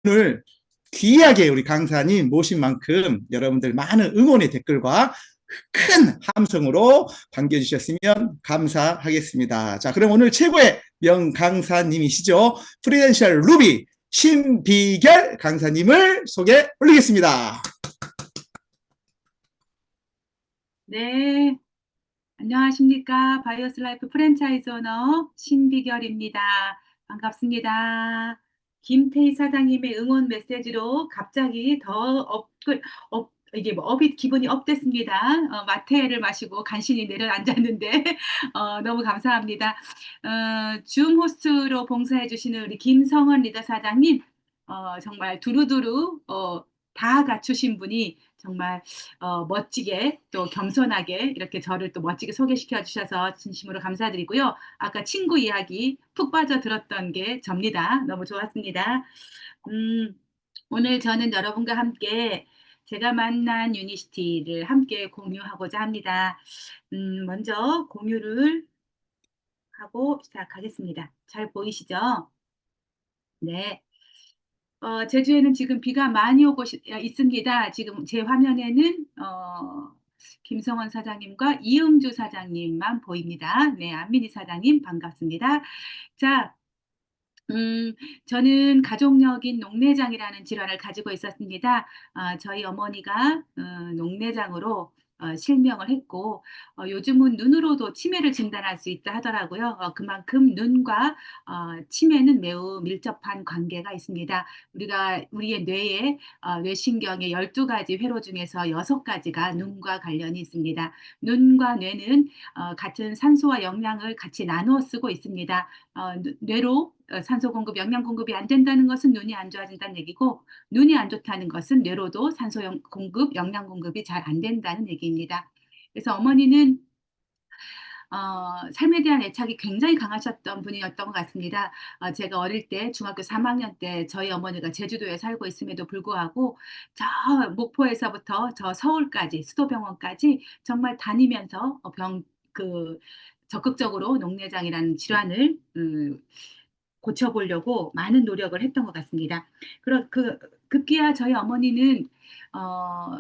오늘 귀하게 우리 강사님 모신 만큼 여러분들 많은 응원의 댓글과 큰 함성으로 반겨주셨으면 감사하겠습니다. 자, 그럼 오늘 최고의 명강사님이시죠. 프리덴셜 루비 신비결 강사님을 소개 올리겠습니다. 네, 안녕하십니까. 바이오스 라이프 프랜차이즈 오너 신비결입니다. 반갑습니다. 김태희 사장님의 응원 메시지로 갑자기 더 이게 뭐 업이 기분이 업됐습니다. 마테를 마시고 간신히 내려앉았는데 너무 감사합니다. 줌 호스트로 봉사해 주시는 우리 김성원 리더 사장님, 정말 두루두루 다 갖추신 분이 정말 멋지게 또 겸손하게 이렇게 저를 또 멋지게 소개시켜 주셔서 진심으로 감사드리고요. 아까 친구 이야기 푹 빠져 들었던 게 접니다. 너무 좋았습니다. 음, 오늘 저는 여러분과 함께 제가 만난 유니시티를 함께 공유하고자 합니다. 먼저 공유를 하고 시작하겠습니다. 잘 보이시죠? 네. 제주에는 지금 비가 많이 오고 있습니다. 지금 제 화면에는 김성원 사장님과 이음주 사장님만 보입니다. 네, 안민희 사장님 반갑습니다. 자, 저는 가족력인 녹내장이라는 질환을 가지고 있었습니다. 저희 어머니가 녹내장으로 실명을 했고, 요즘은 눈으로도 치매를 진단할 수 있다 하더라고요. 그만큼 눈과 치매는 매우 밀접한 관계가 있습니다. 우리의 뇌에, 뇌신경의 12가지 회로 중에서 6가지가 눈과 관련이 있습니다. 눈과 뇌는 같은 산소와 영양을 같이 나누어 쓰고 있습니다. 뇌로 산소 공급, 영양 공급이 안 된다는 것은 눈이 안 좋아진다는 얘기고, 눈이 안 좋다는 것은 뇌로도 산소 공급, 영양 공급이 잘 안 된다는 얘기입니다. 그래서 어머니는 삶에 대한 애착이 굉장히 강하셨던 분이었던 것 같습니다. 제가 어릴 때 중학교 3학년 때 저희 어머니가 제주도에 살고 있음에도 불구하고 저 목포에서부터 저 서울까지 수도병원까지 정말 다니면서 적극적으로 녹내장이라는 질환을 고쳐보려고 많은 노력을 했던 것 같습니다. 급기야 저희 어머니는 어,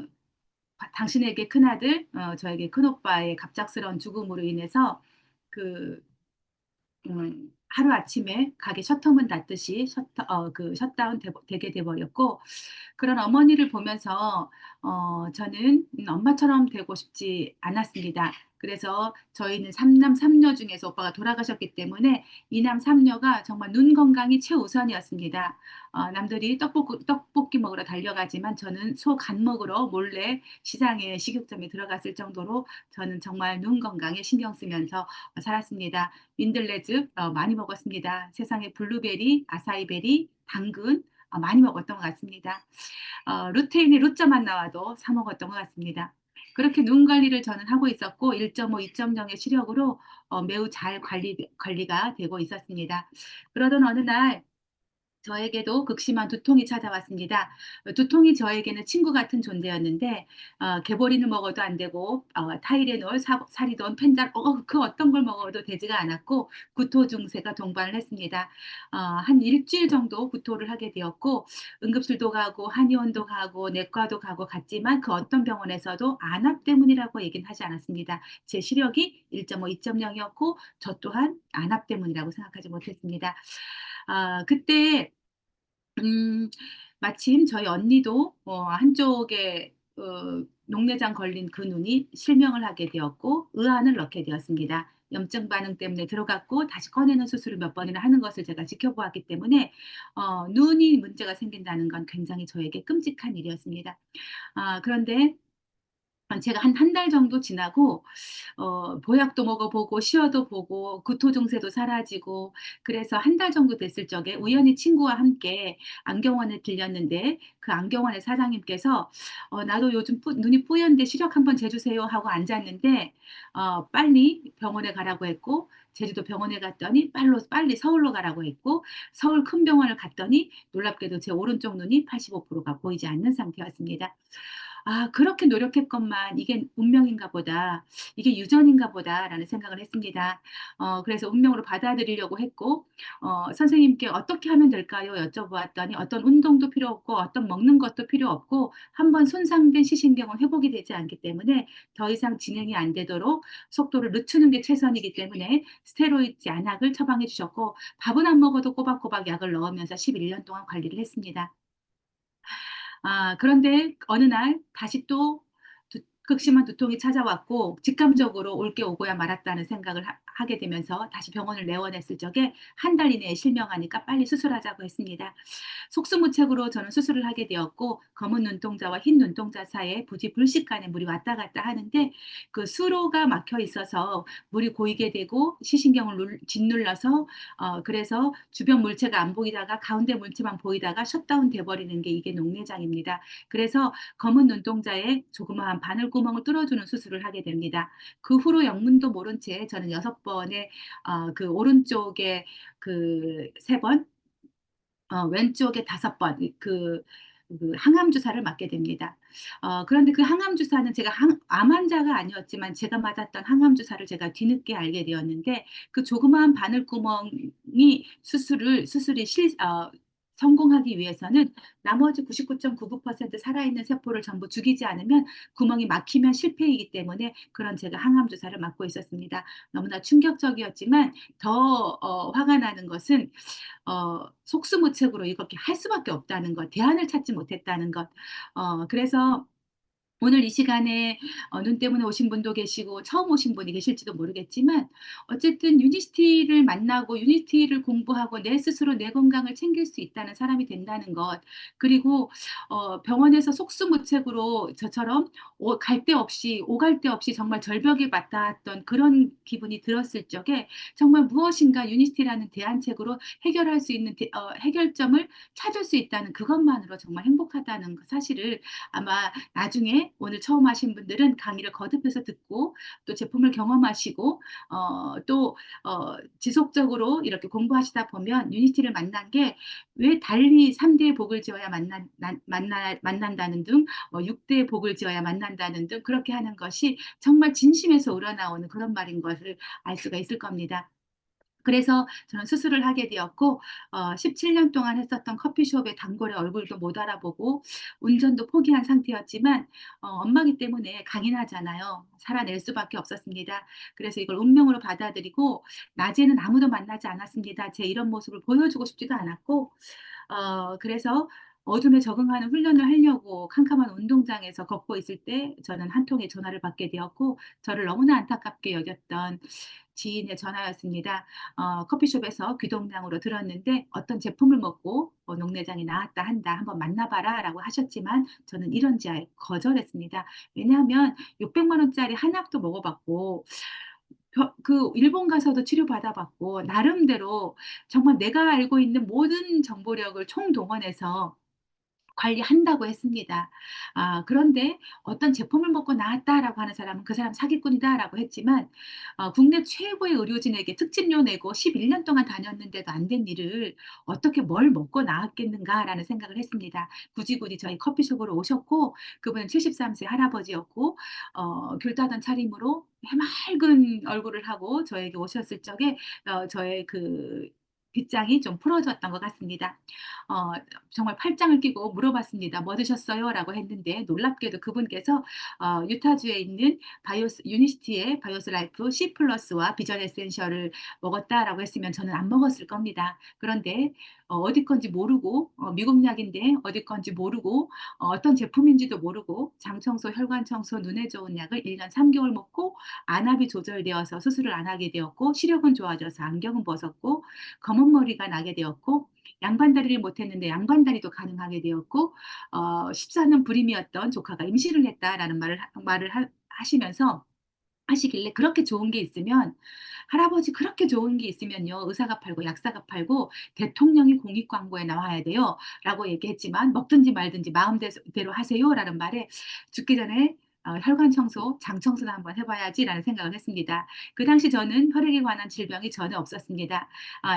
당신에게 큰아들, 저에게 큰오빠의 갑작스러운 죽음으로 인해서 그 하루아침에 가게 셔터문 닫듯이 셧다운 되게 돼버렸고, 그런 어머니를 보면서 저는 엄마처럼 되고 싶지 않았습니다. 그래서 저희는 삼남 삼녀 중에서 오빠가 돌아가셨기 때문에 이남 삼녀가 정말 눈 건강이 최우선이었습니다. 남들이 떡볶이 먹으러 달려가지만 저는 소 간 먹으러 몰래 시장에 식육점에 들어갔을 정도로 저는 정말 눈 건강에 신경 쓰면서 살았습니다. 민들레즙 많이 먹었습니다. 세상에 블루베리, 아사이베리, 당근 많이 먹었던 것 같습니다. 루테인의 루자만 나와도 사 먹었던 것 같습니다. 그렇게 눈 관리를 저는 하고 있었고 1.5, 2.0의 시력으로 매우 잘 관리가 되고 있었습니다. 그러던 어느 날 저에게도 극심한 두통이 찾아왔습니다. 두통이 저에게는 친구 같은 존재였는데 개보리는 먹어도 안 되고 타이레놀, 사리돈, 펜잘 그 어떤 걸 먹어도 되지가 않았고 구토 증세가 동반을 했습니다. 한 일주일 정도 구토를 하게 되었고 응급실도 가고 한의원도 가고 내과도 가고 갔지만 그 어떤 병원에서도 안압 때문이라고 얘기는 하지 않았습니다. 제 시력이 1.5, 2.0이었고 저 또한 안압 때문이라고 생각하지 못했습니다. 그때 음, 마침 저희 언니도 한쪽에 녹내장 걸린 그 눈이 실명을 하게 되었고 의안을 넣게 되었습니다. 염증 반응 때문에 들어갔고 다시 꺼내는 수술을 몇 번이나 하는 것을 제가 지켜보았기 때문에 눈이 문제가 생긴다는 건 굉장히 저에게 끔찍한 일이었습니다. 그런데 제가 한 달 정도 지나고 보약도 먹어보고 시어도 보고 구토 증세도 사라지고 그래서 한 달 정도 됐을 적에 우연히 친구와 함께 안경원에 들렸는데 그 안경원의 사장님께서 나도 요즘 눈이 뿌연데 시력 한번 재주세요 하고 앉았는데 빨리 병원에 가라고 했고 제주도 병원에 갔더니 빨리 서울로 가라고 했고 서울 큰 병원을 갔더니 놀랍게도 제 오른쪽 눈이 85%가 보이지 않는 상태였습니다. 아, 그렇게 노력했건만 이게 운명인가 보다, 이게 유전인가 보다라는 생각을 했습니다. 그래서 운명으로 받아들이려고 했고, 선생님께 어떻게 하면 될까요? 여쭤보았더니 어떤 운동도 필요 없고 어떤 먹는 것도 필요 없고 한번 손상된 시신경은 회복이 되지 않기 때문에 더 이상 진행이 안 되도록 속도를 늦추는 게 최선이기 때문에 스테로이드 약을 처방해 주셨고, 밥은 안 먹어도 꼬박꼬박 약을 넣으면서 11년 동안 관리를 했습니다. 그런데 어느 날 다시 또 극심한 두통이 찾아왔고 직감적으로 올 게 오고야 말았다는 생각을 하게 되면서 다시 병원을 내원했을 적에 한 달 이내에 실명하니까 빨리 수술하자고 했습니다. 속수무책으로 저는 수술을 하게 되었고, 검은 눈동자와 흰 눈동자 사이에 부지 불식간에 물이 왔다 갔다 하는데 그 수로가 막혀 있어서 물이 고이게 되고 시신경을 짓눌러서 그래서 주변 물체가 안 보이다가 가운데 물체만 보이다가 셧다운 돼버리는 게 이게 녹내장입니다. 그래서 검은 눈동자에 조그마한 바늘구멍을 뚫어주는 수술을 하게 됩니다. 그 후로 영문도 모른 채 저는 6번의 그 오른쪽에 그 3번, 왼쪽에 5번, 그 항암 주사를 맞게 됩니다. 그런데 그 항암 주사는 제가 암 환자가 아니었지만 제가 맞았던 항암 주사를 제가 뒤늦게 알게 되었는데, 그 조그마한 바늘구멍이 수술이 성공하기 위해서는 나머지 99.99% 살아있는 세포를 전부 죽이지 않으면 구멍이 막히면 실패이기 때문에 그런 제가 항암 주사를 맞고 있었습니다. 너무나 충격적이었지만 더 화가 나는 것은 속수무책으로 이렇게 할 수밖에 없다는 것, 대안을 찾지 못했다는 것. 그래서 오늘 이 시간에 눈 때문에 오신 분도 계시고 처음 오신 분이 계실지도 모르겠지만, 어쨌든 유니스티를 만나고 유니스티를 공부하고 내 스스로 내 건강을 챙길 수 있다는 사람이 된다는 것, 그리고 병원에서 속수무책으로 저처럼 갈 데 없이 오갈 데 없이 정말 절벽에 맞닿았던 그런 기분이 들었을 적에 정말 무엇인가 유니스티라는 대안책으로 해결할 수 있는 해결점을 찾을 수 있다는 그것만으로 정말 행복하다는 그 사실을, 아마 나중에 오늘 처음 하신 분들은 강의를 거듭해서 듣고 또 제품을 경험하시고 또 지속적으로 이렇게 공부하시다 보면 유니티를 만난 게 왜 달리 3대의 복을 지어야 만난다는 등 6대의 복을 지어야 만난다는 등 그렇게 하는 것이 정말 진심에서 우러나오는 그런 말인 것을 알 수가 있을 겁니다. 그래서 저는 수술을 하게 되었고, 17년 동안 했었던 커피숍의 단골의 얼굴도 못 알아보고 운전도 포기한 상태였지만 엄마기 때문에 강인하잖아요. 살아낼 수밖에 없었습니다. 그래서 이걸 운명으로 받아들이고 낮에는 아무도 만나지 않았습니다. 제 이런 모습을 보여주고 싶지도 않았고, 그래서 어둠에 적응하는 훈련을 하려고 캄캄한 운동장에서 걷고 있을 때 저는 한 통의 전화를 받게 되었고, 저를 너무나 안타깝게 여겼던 지인의 전화였습니다. 커피숍에서 귀동냥으로 들었는데 어떤 제품을 먹고 녹내장이 나았다 한다, 한번 만나봐라 라고 하셨지만 저는 이런지 거절했습니다. 왜냐하면 600만 원짜리 한약도 먹어봤고 그 일본 가서도 치료받아봤고 나름대로 정말 내가 알고 있는 모든 정보력을 총동원해서 관리한다고 했습니다. 그런데 어떤 제품을 먹고 나았다라고 하는 사람은 그 사람 사기꾼이다라고 했지만, 국내 최고의 의료진에게 특진료 내고 11년 동안 다녔는데도 안 된 일을 어떻게 뭘 먹고 나았겠는가라는 생각을 했습니다. 굳이 저희 커피숍으로 오셨고, 그분은 73세 할아버지였고 귤 따던 차림으로 해맑은 얼굴을 하고 저에게 오셨을 적에 저의 그 빗장이 좀 풀어졌던 것 같습니다. 어, 정말 팔짱을 끼고 물어봤습니다. 뭐 드셨어요? 라고 했는데 놀랍게도 그분께서 유타주에 있는 유니시티의 바이오스 라이프 C 플러스와 비전 에센셜을 먹었다라고 했으면 저는 안 먹었을 겁니다. 그런데 어디 건지 모르고 미국 약인데 어디 건지 모르고 어떤 제품인지도 모르고 장 청소, 혈관 청소, 눈에 좋은 약을 1년 3개월 먹고 안압이 조절되어서 수술을 안 하게 되었고, 시력은 좋아져서 안경은 벗었고 검은 머리가 나게 되었고, 양반다리를 못했는데 양반다리도 가능하게 되었고, 14년 불임이었던 조카가 임신을 했다라는 말을 하시면서 하시길래, 그렇게 좋은 게 있으면 할아버지 그렇게 좋은 게 있으면요 의사가 팔고 약사가 팔고 대통령이 공익 광고에 나와야 돼요 라고 얘기했지만, 먹든지 말든지 마음대로 하세요 라는 말에 죽기 전에 혈관 청소, 장 청소도 한번 해봐야지라는 생각을 했습니다. 그 당시 저는 혈액에 관한 질병이 전혀 없었습니다.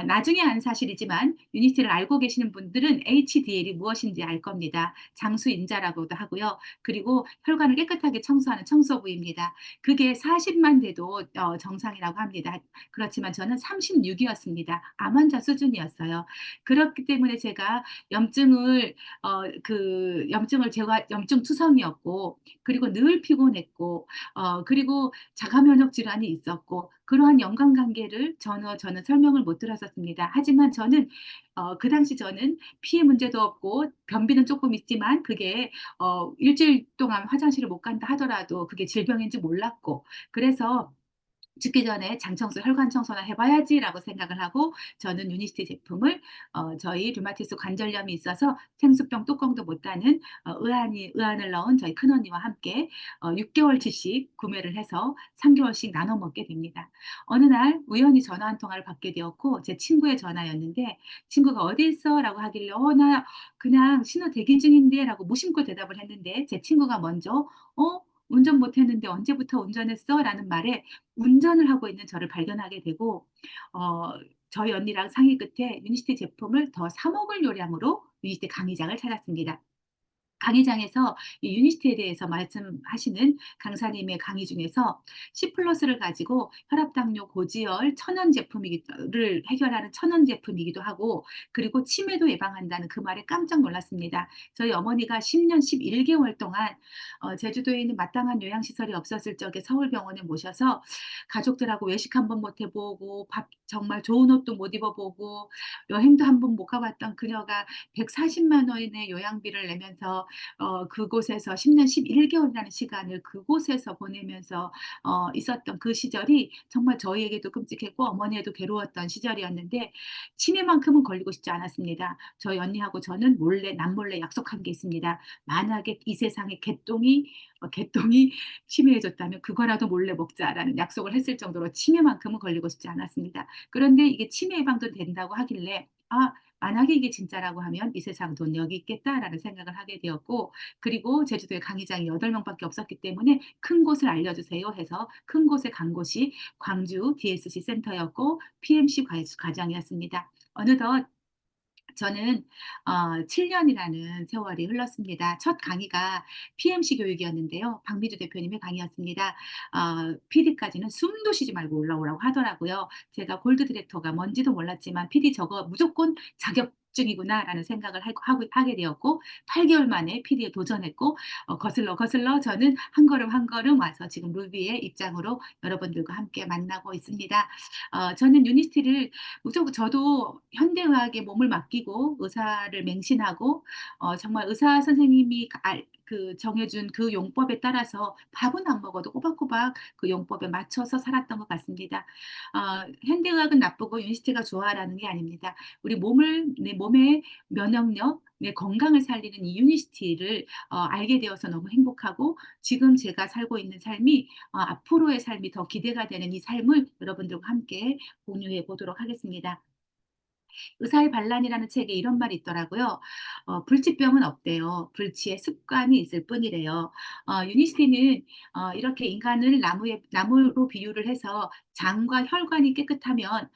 나중에 안 사실이지만 유니스티를 알고 계시는 분들은 HDL이 무엇인지 알 겁니다. 장수인자라고도 하고요. 그리고 혈관을 깨끗하게 청소하는 청소부입니다. 그게 40만 돼도 정상이라고 합니다. 그렇지만 저는 36이었습니다. 암 환자 수준이었어요. 그렇기 때문에 제가 염증을 제가 염증 투성이었고, 그리고 늘 피곤했고, 그리고 자가 면역 질환이 있었고, 그러한 연관관계를 저는 설명을 못 들었었습니다. 하지만 저는 그 당시 저는 피해 문제도 없고 변비는 조금 있지만 그게 일주일 동안 화장실을 못 간다 하더라도 그게 질병인지 몰랐고, 그래서 죽기 전에 장청소, 혈관 청소나 해봐야지라고 생각을 하고 저는 유니스티 제품을 저희 류마티스 관절염이 있어서 생수병 뚜껑도 못 따는 의안을 넣은 저희 큰언니와 함께 6개월치씩 구매를 해서 3개월씩 나눠 먹게 됩니다. 어느 날 우연히 전화 한 통화를 받게 되었고 제 친구의 전화였는데 친구가 어디 있어? 라고 하길래 나 그냥 신호 대기 중인데 라고 무심코 대답을 했는데 제 친구가 먼저 운전 못했는데 언제부터 운전했어? 라는 말에 운전을 하고 있는 저를 발견하게 되고 어, 저희 언니랑 상의 끝에 유니시티 제품을 더 사 먹을 요량으로 유니시티 강의장을 찾았습니다. 강의장에서 이 유니스트에 대해서 말씀하시는 강사님의 강의 중에서 C 플러스를 가지고 혈압당뇨 고지혈 천연 제품을 해결하는 천연 제품이기도 하고 그리고 치매도 예방한다는 그 말에 깜짝 놀랐습니다. 저희 어머니가 10년 11개월 동안 제주도에 있는 마땅한 요양시설이 없었을 적에 서울병원에 모셔서 가족들하고 외식 한번 못 해보고 밥 정말 좋은 옷도 못 입어보고 여행도 한번 못 가봤던 그녀가 140만 원의 요양비를 내면서 그곳에서 10년 11개월이라는 시간을 그곳에서 보내면서 있었던 그 시절이 정말 저희에게도 끔찍했고 어머니에도 괴로웠던 시절이었는데 치매만큼은 걸리고 싶지 않았습니다. 저희 언니하고 저는 남몰래 약속한 게 있습니다. 만약에 이 세상에 개똥이 치매해졌다면 그거라도 몰래 먹자라는 약속을 했을 정도로 치매만큼은 걸리고 싶지 않았습니다. 그런데 이게 치매 예방도 된다고 하길래 만약에 이게 진짜라고 하면 이 세상 돈 여기 있겠다라는 생각을 하게 되었고 그리고 제주도에 강의장이 8명밖에 없었기 때문에 큰 곳을 알려주세요 해서 큰 곳에 간 곳이 광주 DSC 센터였고 PMC 과장이었습니다. 어느덧 저는 7년이라는 세월이 흘렀습니다. 첫 강의가 PMC 교육이었는데요. 박미주 대표님의 강의였습니다. PD까지는 숨도 쉬지 말고 올라오라고 하더라고요. 제가 골드 디렉터가 뭔지도 몰랐지만 PD 저거 무조건 자격증이구나라는 생각을 하게 되었고 8개월 만에 PD에 도전했고 거슬러 저는 한 걸음 한 걸음 와서 지금 루비의 입장으로 여러분들과 함께 만나고 있습니다. 저는 유니스티를 무조건 저도 현대의학에 몸을 맡기고 의사를 맹신하고 정말 의사 선생님이 정해준 그 용법에 따라서 밥은 안 먹어도 꼬박꼬박 그 용법에 맞춰서 살았던 것 같습니다. 현대의학은 나쁘고 유니스티가 좋아라는 게 아닙니다. 내 몸의 면역력, 내 건강을 살리는 이 유니스티를 알게 되어서 너무 행복하고 지금 제가 살고 있는 삶이 앞으로의 삶이 더 기대가 되는 이 삶을 여러분들과 함께 공유해 보도록 하겠습니다. 의사의 반란이라는 책에 이런 말이 있더라고요. 불치병은 없대요. 불치의 습관이 있을 뿐이래요. 유니스티는 이렇게 인간을 나무로 비유를 해서 장과 혈관이 깨끗하면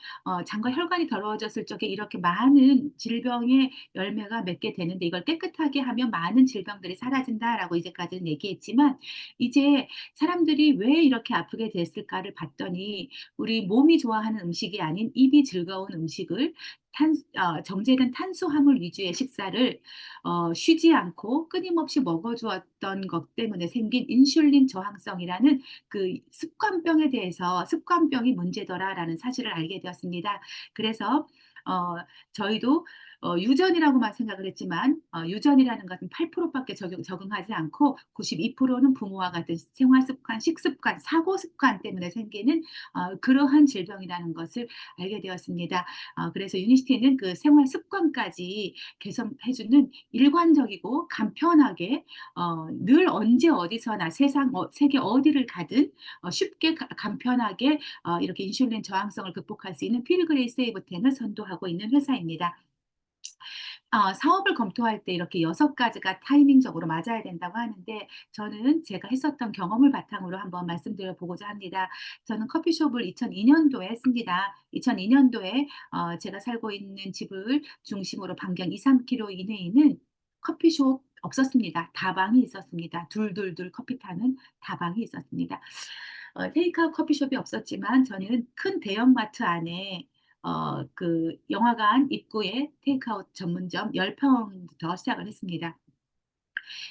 장과 혈관이 더러워졌을 적에 이렇게 많은 질병의 열매가 맺게 되는데 이걸 깨끗하게 하면 많은 질병들이 사라진다라고 이제까지는 얘기했지만 이제 사람들이 왜 이렇게 아프게 됐을까를 봤더니 우리 몸이 좋아하는 음식이 아닌 입이 즐거운 음식을 정제된 탄수화물 위주의 식사를 쉬지 않고 끊임없이 먹어주었던 것 때문에 생긴 인슐린 저항성이라는 그 습관병이 문제더라라는 사실을 알게 되었습니다. 그래서 저희도 유전이라고만 생각을 했지만 유전이라는 것은 8%밖에 적응하지 않고 92%는 부모와 같은 생활 습관, 식습관, 사고 습관 때문에 생기는 그러한 질병이라는 것을 알게 되었습니다. 그래서 유니스티는 그 생활 습관까지 개선해주는 일관적이고 간편하게 늘 언제 어디서나 세계 어디를 가든 쉽게 간편하게 이렇게 인슐린 저항성을 극복할 수 있는 필그레이 세이브 10을 선도하고 있는 회사입니다. 사업을 검토할 때 이렇게 6가지가 타이밍적으로 맞아야 된다고 하는데 저는 제가 했었던 경험을 바탕으로 한번 말씀드려 보고자 합니다. 저는 커피숍을 2002년도에 했습니다. 2002년도에 제가 살고 있는 집을 중심으로 반경 2, 3km 이내에는 커피숍 없었습니다. 다방이 있었습니다. 둘둘둘 커피 타는 다방이 있었습니다. 테이크아웃 커피숍이 없었지만 저는 큰 대형마트 안에 그 영화관 입구에 테이크아웃 전문점 10평부터 시작을 했습니다.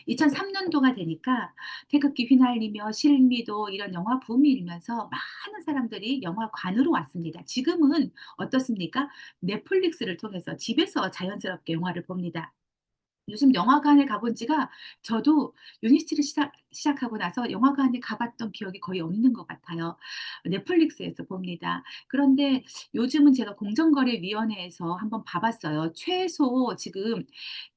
2003년도가 되니까 태극기 휘날리며 실미도 이런 영화 붐이 일면서 많은 사람들이 영화관으로 왔습니다. 지금은 어떻습니까? 넷플릭스를 통해서 집에서 자연스럽게 영화를 봅니다. 요즘 영화관에 가본 지가 저도 유니스티를 시작하고 나서 영화관에 가봤던 기억이 거의 없는 것 같아요. 넷플릭스에서 봅니다. 그런데 요즘은 제가 공정거래위원회에서 한번 봐봤어요. 최소 지금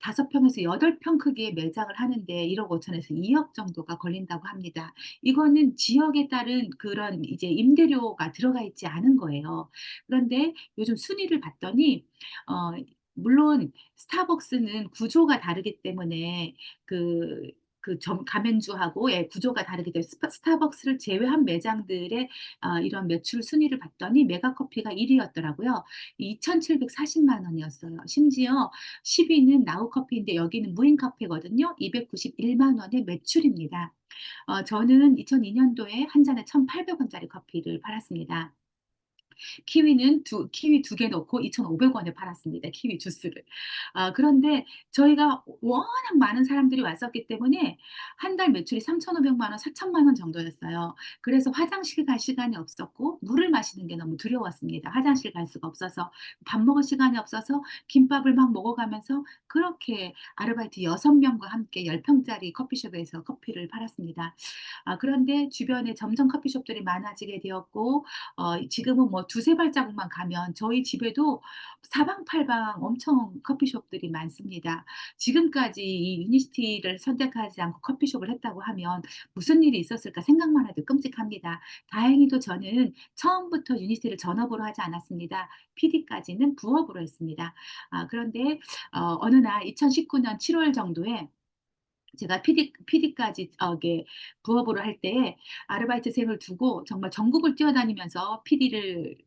5평에서 8평 크기의 매장을 하는데 1억 5천에서 2억 정도가 걸린다고 합니다. 이거는 지역에 따른 그런 이제 임대료가 들어가 있지 않은 거예요. 그런데 요즘 순위를 봤더니 어, 물론 스타벅스는 구조가 다르기 때문에 그, 가맹주하고 예, 구조가 다르기 때문에 스타벅스를 제외한 매장들의 이런 매출 순위를 봤더니 메가커피가 1위였더라고요. 2,740만 원이었어요. 심지어 10위는 나우커피인데 여기는 무인카페거든요. 291만 원의 매출입니다. 저는 2002년도에 한 잔에 1,800원짜리 커피를 팔았습니다. 키위 2개 넣고 2,500원에 팔았습니다. 키위 주스를. 그런데 저희가 워낙 많은 사람들이 왔었기 때문에 한 달 매출이 3,500만 원, 4천만 원 정도였어요. 그래서 화장실 갈 시간이 없었고 물을 마시는 게 너무 두려웠습니다. 화장실 갈 수가 없어서 밥 먹을 시간이 없어서 김밥을 막 먹어가면서 그렇게 아르바이트 6명과 함께 10평짜리 커피숍에서 커피를 팔았습니다. 그런데 주변에 점점 커피숍들이 많아지게 되었고 지금은 뭐 두세 발자국만 가면 저희 집에도 사방팔방 엄청 커피숍들이 많습니다. 지금까지 이 유니스티를 선택하지 않고 커피숍을 했다고 하면 무슨 일이 있었을까 생각만 해도 끔찍합니다. 다행히도 저는 처음부터 유니스티를 전업으로 하지 않았습니다. PD까지는 부업으로 했습니다. 그런데 어느 날 2019년 7월 정도에 제가 PD까지 이게 부업으로 할 때에 아르바이트생을 두고 정말 전국을 뛰어다니면서 PD를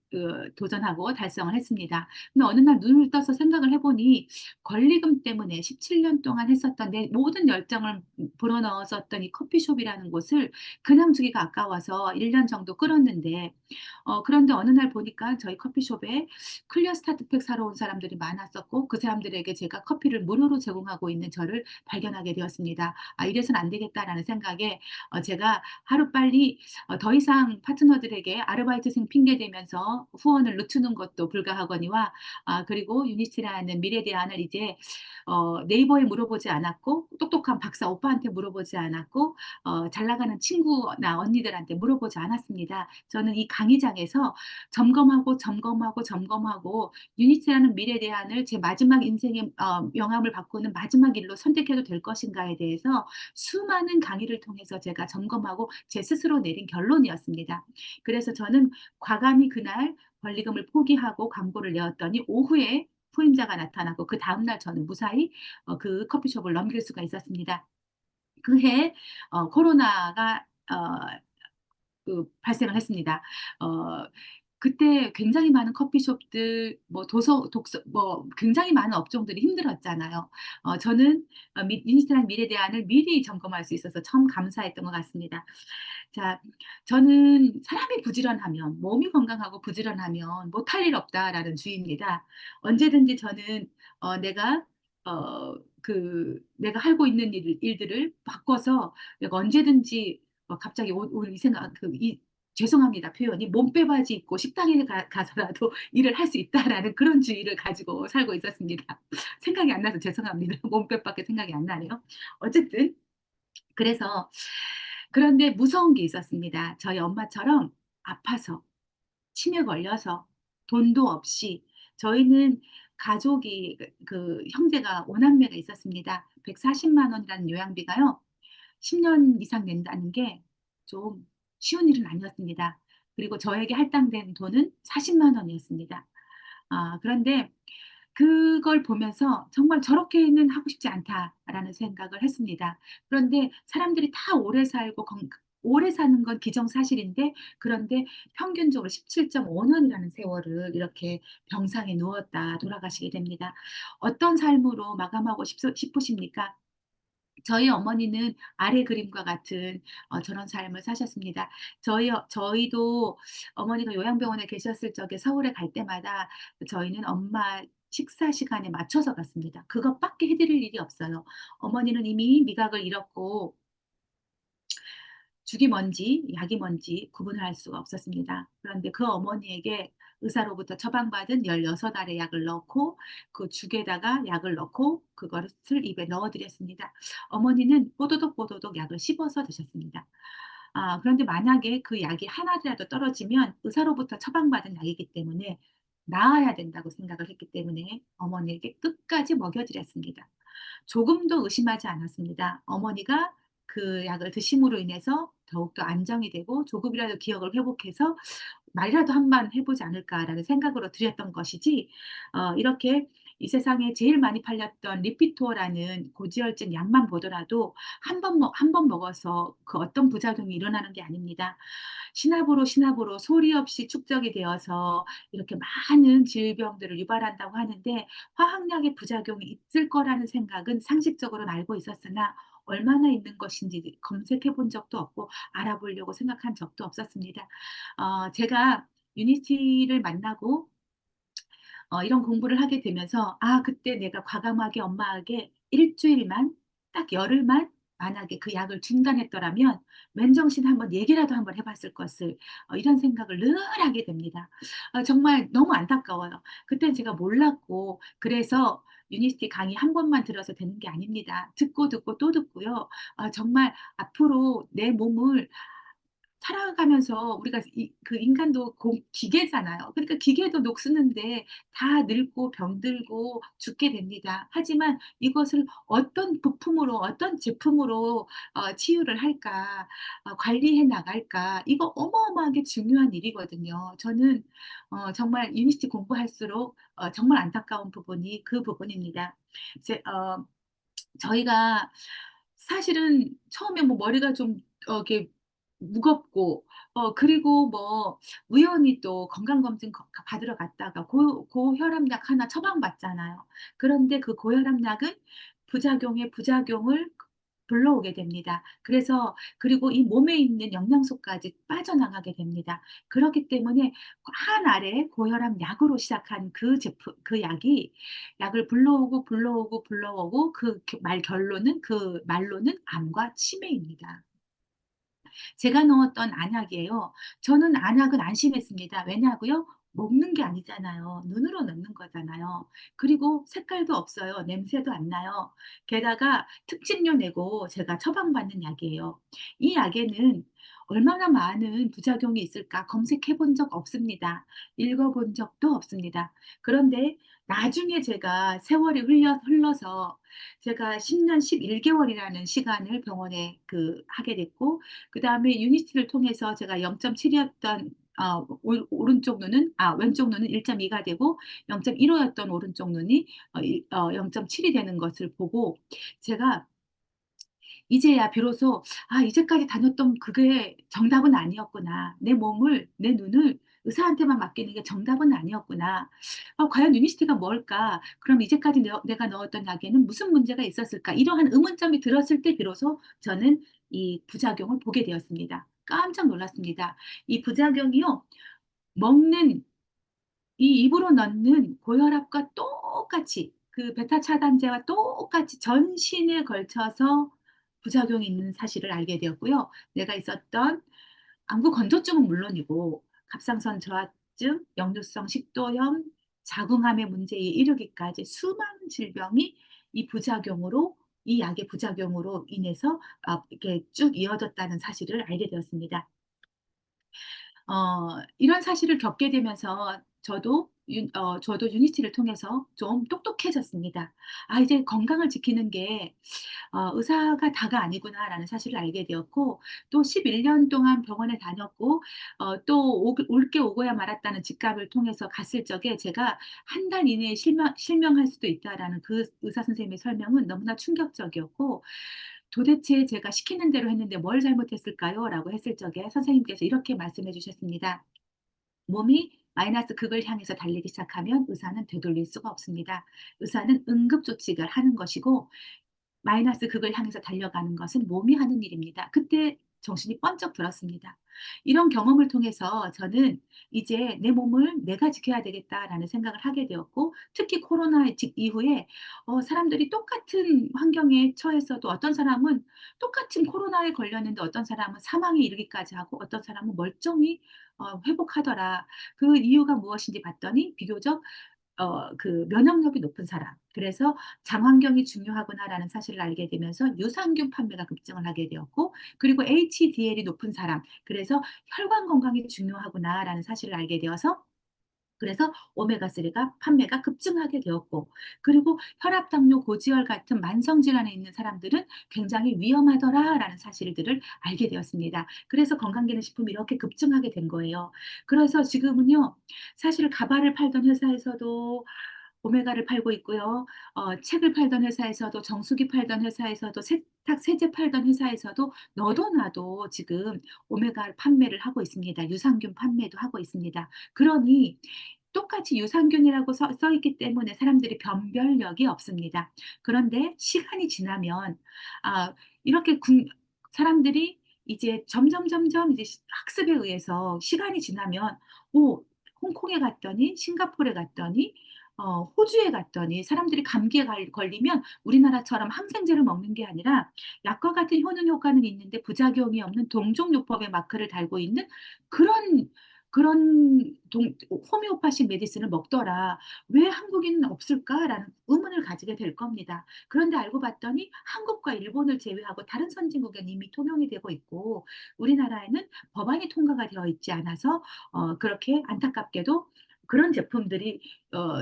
도전하고 달성을 했습니다. 근데 어느 날 눈을 떠서 생각을 해보니 권리금 때문에 17년 동안 했었던 내 모든 열정을 불어넣었었던 이 커피숍이라는 곳을 그냥 두기가 아까워서 1년 정도 끌었는데 그런데 어느 날 보니까 저희 커피숍에 클리어 스타트팩 사러 온 사람들이 많았었고 그 사람들에게 제가 커피를 무료로 제공하고 있는 저를 발견하게 되었습니다. 이래서는 안 되겠다라는 생각에 제가 하루빨리 더 이상 파트너들에게 아르바이트생 핑계 대면서 후원을 늦추는 것도 불가하거니와 그리고 유니스라는 미래 대안을 이제 네이버에 물어보지 않았고 똑똑한 박사 오빠한테 물어보지 않았고 잘 나가는 친구나 언니들한테 물어보지 않았습니다. 저는 이 강의장에서 점검하고 유니스라는 미래 대안을 제 마지막 인생의 명함을 바꾸는 마지막 일로 선택해도 될 것인가에 대해서 수많은 강의를 통해서 제가 점검하고 제 스스로 내린 결론이었습니다. 그래서 저는 과감히 그날 권리금을 포기하고 광고를 내었더니 오후에 후임자가 나타나고 그 다음날 저는 무사히 그 커피숍을 넘길 수가 있었습니다. 그해 코로나가 발생을 했습니다. 어, 그때 굉장히 많은 커피숍들, 뭐 독서, 뭐 굉장히 많은 업종들이 힘들었잖아요. 저는 유니스트란 미래 대안을 미리 점검할 수 있어서 참 감사했던 것 같습니다. 자, 저는 사람이 부지런하면, 몸이 건강하고 부지런하면 못할 일 없다라는 주의입니다. 언제든지 저는 내가 내가 하고 있는 일들을 바꿔서 내가 언제든지 갑자기 오늘 이 생각, 죄송합니다. 표현이 몸빼바지 입고 식당에 가서라도 일을 할 수 있다라는 그런 주의를 가지고 살고 있었습니다. 생각이 안 나서 죄송합니다. 몸빼밖에 생각이 안 나네요. 어쨌든 그래서 그런데 무서운 게 있었습니다. 저희 엄마처럼 아파서 치매 걸려서 돈도 없이 저희는 가족이 형제가 오남매가 있었습니다. 140만 원이라는 요양비가요. 10년 이상 낸다는 게 좀 쉬운 일은 아니었습니다. 그리고 저에게 할당된 돈은 40만 원이었습니다. 그런데 그걸 보면서 정말 저렇게는 하고 싶지 않다라는 생각을 했습니다. 그런데 사람들이 다 오래 살고 오래 사는 건 기정사실인데, 그런데 평균적으로 17.5년이라는 세월을 이렇게 병상에 누웠다 돌아가시게 됩니다. 어떤 삶으로 마감하고 싶으십니까? 저희 어머니는 아래 그림과 같은 저런 삶을 사셨습니다. 저희도 어머니가 요양병원에 계셨을 적에 서울에 갈 때마다 저희는 엄마 식사 시간에 맞춰서 갔습니다. 그것밖에 해드릴 일이 없어요. 어머니는 이미 미각을 잃었고 죽이 뭔지 약이 뭔지 구분을 할 수가 없었습니다. 그런데 그 어머니에게 의사로부터 처방받은 16알의 약을 넣고 그 죽에다가 약을 넣고 그것을 입에 넣어드렸습니다. 어머니는 뽀도독 뽀도독 약을 씹어서 드셨습니다. 그런데 만약에 그 약이 하나라도 떨어지면 의사로부터 처방받은 약이기 때문에 나아야 된다고 생각을 했기 때문에 어머니에게 끝까지 먹여드렸습니다. 조금도 의심하지 않았습니다. 어머니가 그 약을 드심으로 인해서 더욱더 안정이 되고 조금이라도 기억을 회복해서 말이라도 한 번 해보지 않을까라는 생각으로 드렸던 것이지, 이렇게 이 세상에 제일 많이 팔렸던 리피토라는 고지혈증 약만 보더라도 한 번 먹어서 그 어떤 부작용이 일어나는 게 아닙니다. 시나브로 소리 없이 축적이 되어서 이렇게 많은 질병들을 유발한다고 하는데, 화학약의 부작용이 있을 거라는 생각은 상식적으로는 알고 있었으나 얼마나 있는 것인지 검색해 본 적도 없고 알아보려고 생각한 적도 없었습니다. 제가 유니티를 만나고 이런 공부를 하게 되면서, 그때 내가 과감하게 엄마에게 일주일만, 딱 열흘만 만약에 그 약을 중단했더라면 맨정신 한번 얘기라도 한번 해봤을 것을, 이런 생각을 늘 하게 됩니다. 정말 너무 안타까워요. 그땐 제가 몰랐고, 그래서 유니스티 강의 한 번만 들어서 되는 게 아닙니다. 듣고 듣고 또 듣고요. 정말 앞으로 내 몸을 살아가면서 우리가 그 인간도 기계잖아요. 그러니까 기계도 녹쓰는데 다 늙고 병들고 죽게 됩니다. 하지만 이것을 어떤 부품으로, 어떤 제품으로 치유를 할까, 관리해 나갈까, 이거 어마어마하게 중요한 일이거든요. 저는 정말 유니스티 공부할수록 정말 안타까운 부분이 그 부분입니다. 이제, 저희가 사실은 처음에 뭐 머리가 좀 이렇게 무겁고, 그리고 뭐 우연히 또 건강검진 받으러 갔다가 고혈압약 하나 처방받잖아요. 그런데 그 고혈압약은 부작용의 부작용을 불러오게 됩니다. 그래서 그리고 이 몸에 있는 영양소까지 빠져나가게 됩니다. 그렇기 때문에 한 알의 고혈압 약으로 시작한 그 제품, 그 약이 약을 불러오고 그 결론은 그 말로는 암과 치매입니다. 제가 넣었던 안약이에요. 저는 안약은 안심했습니다. 왜냐고요? 먹는 게 아니잖아요. 눈으로 넣는 거잖아요. 그리고 색깔도 없어요. 냄새도 안 나요. 게다가 특징료 내고 제가 처방받는 약이에요. 이 약에는 얼마나 많은 부작용이 있을까 검색해 본 적 없습니다. 읽어본 적도 없습니다. 그런데 나중에 제가 세월이 흘러서 제가 10년 11개월이라는 시간을 병원에 하게 됐고, 그 다음에 유니티를 통해서 제가 0.7이었던 오른쪽 눈은, 왼쪽 눈은 1.2가 되고 0.15였던 오른쪽 눈이 0.7이 되는 것을 보고, 제가 이제야 비로소 이제까지 다녔던 그게 정답은 아니었구나. 내 눈을 의사한테만 맡기는 게 정답은 아니었구나. 과연 유니시티가 뭘까? 그럼 이제까지 내가 넣었던 약에는 무슨 문제가 있었을까? 이러한 의문점이 들었을 때 비로소 저는 이 부작용을 보게 되었습니다. 깜짝 놀랐습니다. 이 부작용이요, 먹는 이 입으로 넣는 고혈압과 똑같이, 그 베타 차단제와 똑같이 전신에 걸쳐서 부작용이 있는 사실을 알게 되었고요. 내가 있었던 안구 건조증은 물론이고 갑상선 저하증, 역류성 식도염, 자궁암의 문제에 이르기까지 수많은 질병이 이 약의 부작용으로 인해서 이렇게 쭉 이어졌다는 사실을 알게 되었습니다. 이런 사실을 겪게 되면서 저도 저도 유니티를 통해서 좀 똑똑해졌습니다. 아, 이제 건강을 지키는 게 의사가 다가 아니구나라는 사실을 알게 되었고, 또 11년 동안 병원에 다녔고, 또 올게 오고야 말았다는 직감을 통해서 갔을 적에 제가 한 달 이내에 실명할 수도 있다라는 그 의사 선생님의 설명은 너무나 충격적이었고, 도대체 제가 시키는 대로 했는데 뭘 잘못했을까요? 라고 했을 적에 선생님께서 이렇게 말씀해 주셨습니다. 몸이 마이너스 극을 향해서 달리기 시작하면 의사는 되돌릴 수가 없습니다. 의사는 응급조치를 하는 것이고, 마이너스 극을 향해서 달려가는 것은 몸이 하는 일입니다. 그때 정신이 번쩍 들었습니다. 이런 경험을 통해서 저는 이제 내 몸을 내가 지켜야 되겠다라는 생각을 하게 되었고, 특히 코로나 이후에 사람들이 똑같은 환경에 처해서도 어떤 사람은 똑같은 코로나에 걸렸는데 어떤 사람은 사망에 이르기까지 하고 어떤 사람은 멀쩡히 회복하더라. 그 이유가 무엇인지 봤더니 비교적 그 면역력이 높은 사람. 그래서 장환경이 중요하구나라는 사실을 알게 되면서 유산균 판매가 급증을 하게 되었고, 그리고 HDL이 높은 사람. 그래서 혈관 건강이 중요하구나라는 사실을 알게 되어서 그래서 오메가3가 판매가 급증하게 되었고, 그리고 혈압, 당뇨, 고지혈 같은 만성 질환에 있는 사람들은 굉장히 위험하더라라는 사실들을 알게 되었습니다. 그래서 건강기능식품이 이렇게 급증하게 된 거예요. 그래서 지금은요, 사실 가발을 팔던 회사에서도 오메가를 팔고 있고요. 책을 팔던 회사에서도, 정수기 팔던 회사에서도, 세탁 세제 팔던 회사에서도 너도 나도 지금 오메가 판매를 하고 있습니다. 유산균 판매도 하고 있습니다. 그러니 똑같이 유산균이라고 써 있기 때문에 사람들이 변별력이 없습니다. 그런데 시간이 지나면 아, 이렇게 사람들이 이제 점점 이제 학습에 의해서 시간이 지나면 오, 홍콩에 갔더니 싱가포르에 갔더니 호주에 갔더니 사람들이 감기에 걸리면 우리나라처럼 항생제를 먹는 게 아니라 약과 같은 효능 효과는 있는데 부작용이 없는 동종요법의 마크를 달고 있는 그런 호미오파식 메디슨을 먹더라. 왜 한국인은 없을까라는 의문을 가지게 될 겁니다. 그런데 알고 봤더니 한국과 일본을 제외하고 다른 선진국엔 이미 통용이 되고 있고 우리나라에는 법안이 통과가 되어 있지 않아서 그렇게 안타깝게도 그런 제품들이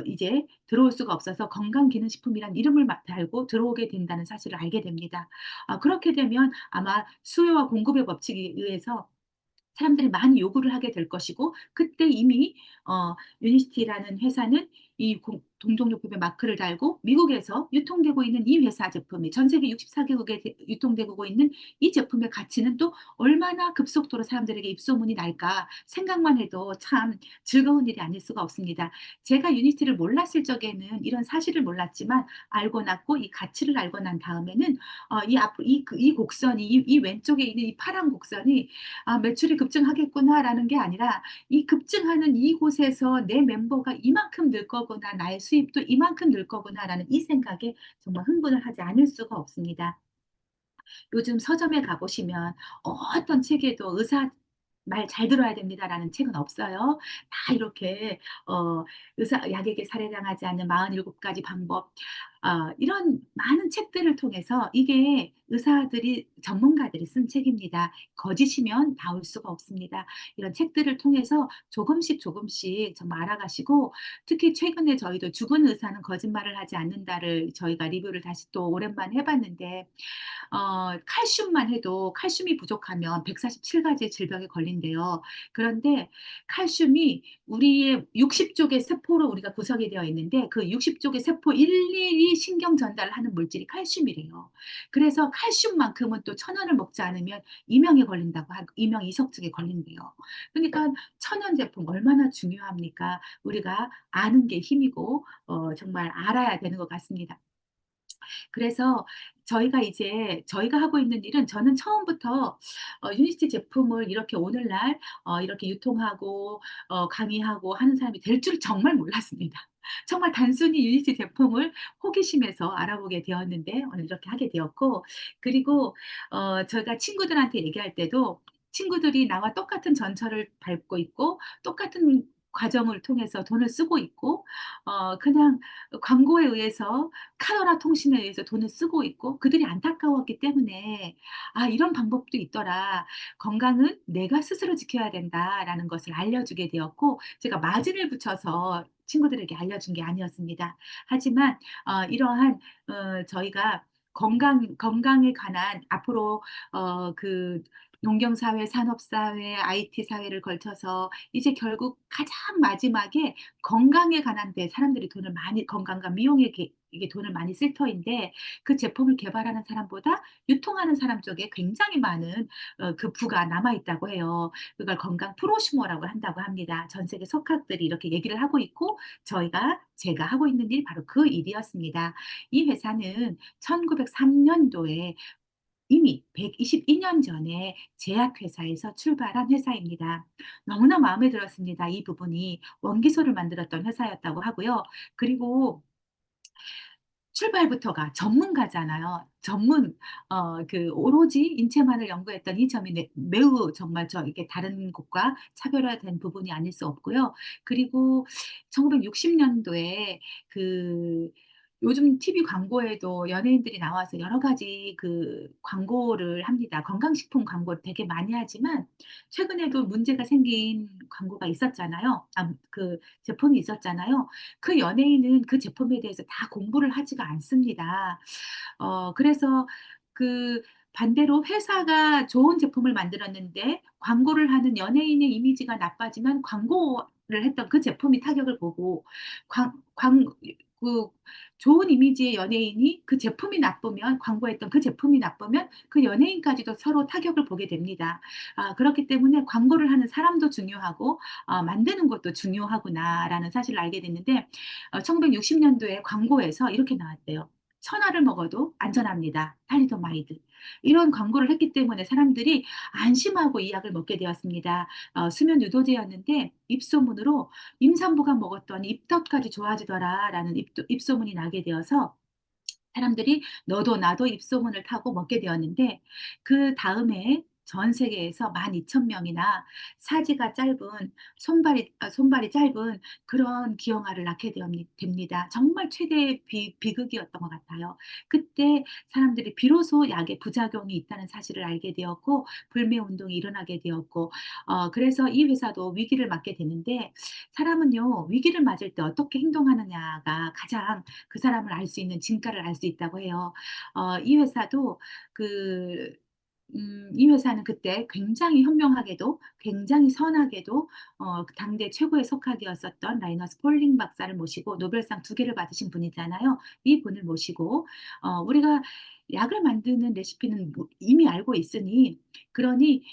이제 들어올 수가 없어서 건강기능식품이란 이름을 달고 들어오게 된다는 사실을 알게 됩니다. 그렇게 되면 아마 수요와 공급의 법칙에 의해서 사람들이 많이 요구를 하게 될 것이고 그때 이미 유니스티라는 회사는 이 동종요법의 마크를 달고 미국에서 유통되고 있는 이 회사 제품이 전 세계 64개국에 유통되고 있는 이 제품의 가치는 또 얼마나 급속도로 사람들에게 입소문이 날까 생각만 해도 참 즐거운 일이 아닐 수가 없습니다. 제가 유니스티를 몰랐을 적에는 이런 사실을 몰랐지만 알고 났고 이 가치를 알고 난 다음에는 이 곡선이 이 왼쪽에 있는 이 파란 곡선이 매출이 급증하겠구나라는 게 아니라 이 급증하는 이곳에서 내 멤버가 이만큼 늘 거구나, 나의 수입도 이만큼 늘 거구나라는 이 생각에 정말 흥분을 하지 않을 수가 없습니다. 요즘 서점에 가보시면 어떤 책에도 의사 말 잘 들어야 됩니다라는 책은 없어요. 다 이렇게 약에게 살해당하지 않는 47가지 방법 이런 많은 책들을 통해서 이게 의사들이 전문가들이 쓴 책입니다. 거짓이면 나올 수가 없습니다. 이런 책들을 통해서 조금씩 정말 알아가시고 특히 최근에 저희도 죽은 의사는 거짓말을 하지 않는다를 저희가 리뷰를 다시 또 오랜만에 해봤는데 칼슘만 해도 칼슘이 부족하면 147가지의 질병에 걸린대요. 그런데 칼슘이 우리의 60쪽의 세포로 우리가 구성이 되어 있는데 그 60쪽의 세포 일일이 신경 전달을 하는 물질이 칼슘이래요. 그래서 칼슘만큼은 또 천연을 먹지 않으면 이명에 걸린다고 하고 이명 이석증에 걸린대요. 그러니까 천연 제품 얼마나 중요합니까? 우리가 아는 게 힘이고 정말 알아야 되는 것 같습니다. 그래서 저희가 하고 있는 일은 저는 처음부터 유니스티 제품을 이렇게 오늘날 이렇게 유통하고 강의하고 하는 사람이 될 줄 정말 몰랐습니다. 정말 단순히 유니스티 제품을 호기심에서 알아보게 되었는데 오늘 이렇게 하게 되었고 그리고 제가 친구들한테 얘기할 때도 친구들이 나와 똑같은 전철을 밟고 있고 똑같은 과정을 통해서 돈을 쓰고 있고, 그냥 광고에 의해서, 카더라 통신에 의해서 돈을 쓰고 있고, 그들이 안타까웠기 때문에, 아, 이런 방법도 있더라. 건강은 내가 스스로 지켜야 된다라는 것을 알려주게 되었고, 제가 마진을 붙여서 친구들에게 알려준 게 아니었습니다. 하지만, 이러한, 저희가 건강에 관한 앞으로, 그, 농경사회, 산업사회, IT사회를 걸쳐서 이제 결국 가장 마지막에 건강에 관한 데 사람들이 돈을 많이, 건강과 미용에 이게 돈을 많이 쓸 터인데, 그 제품을 개발하는 사람보다 유통하는 사람 쪽에 굉장히 많은 그 부가 남아 있다고 해요. 그걸 건강 프로슈머라고 한다고 합니다. 전 세계 석학들이 이렇게 얘기를 하고 있고, 제가 하고 있는 일이 바로 그 일이었습니다. 이 회사는 1903년도에 이미 122년 전에 제약회사에서 출발한 회사입니다. 너무나 마음에 들었습니다. 이 부분이 원기소를 만들었던 회사였다고 하고요. 그리고 출발부터가 전문가잖아요. 오로지 인체만을 연구했던 이 점이 매우 정말 이게 다른 곳과 차별화된 부분이 아닐 수 없고요. 그리고 1960년도에 그, 요즘 TV 광고에도 연예인들이 나와서 여러 가지 그 광고를 합니다. 건강식품 광고를 되게 많이 하지만, 최근에도 문제가 생긴 광고가 있었잖아요. 그 제품이 있었잖아요. 그 연예인은 그 제품에 대해서 다 공부를 하지가 않습니다. 그래서 그 반대로 회사가 좋은 제품을 만들었는데 광고를 하는 연예인의 이미지가 나빠지면, 광고를 했던 그 제품이 타격을 보고, 광, 광, 그 좋은 이미지의 연예인이 그 제품이 나쁘면, 광고했던 그 제품이 나쁘면 그 연예인까지도 서로 타격을 보게 됩니다. 그렇기 때문에 광고를 하는 사람도 중요하고, 만드는 것도 중요하구나라는 사실을 알게 됐는데, 1960년도에 광고에서 이렇게 나왔대요. 천하를 먹어도 안전합니다. 탈리도마이드. 이런 광고를 했기 때문에 사람들이 안심하고 이 약을 먹게 되었습니다. 수면 유도제였는데 입소문으로 임산부가 먹었더니 입덧까지 좋아지더라라는 입소문이 나게 되어서 사람들이 너도 나도 입소문을 타고 먹게 되었는데, 그 다음에 전 세계에서 12,000명이나 사지가 짧은, 손발이 짧은 그런 기형아를 낳게 됩니다. 정말 최대의 비극이었던 것 같아요. 그때 사람들이 비로소 약의 부작용이 있다는 사실을 알게 되었고, 불매 운동이 일어나게 되었고, 그래서 이 회사도 위기를 맞게 되는데, 사람은요, 위기를 맞을 때 어떻게 행동하느냐가 가장 그 사람을 알 수 있는 진가를 알 수 있다고 해요. 이 회사도 그, 이 회사는 그때 굉장히 현명하게도, 굉장히 선하게도, 그 당대 최고의 속학이었었던 라이너스 폴링 박사를 모시고, 노벨상 2개를 받으신 분이잖아요. 이 분을 모시고, 우리가 약을 만드는 레시피는 이미 알고 있으니, 그러니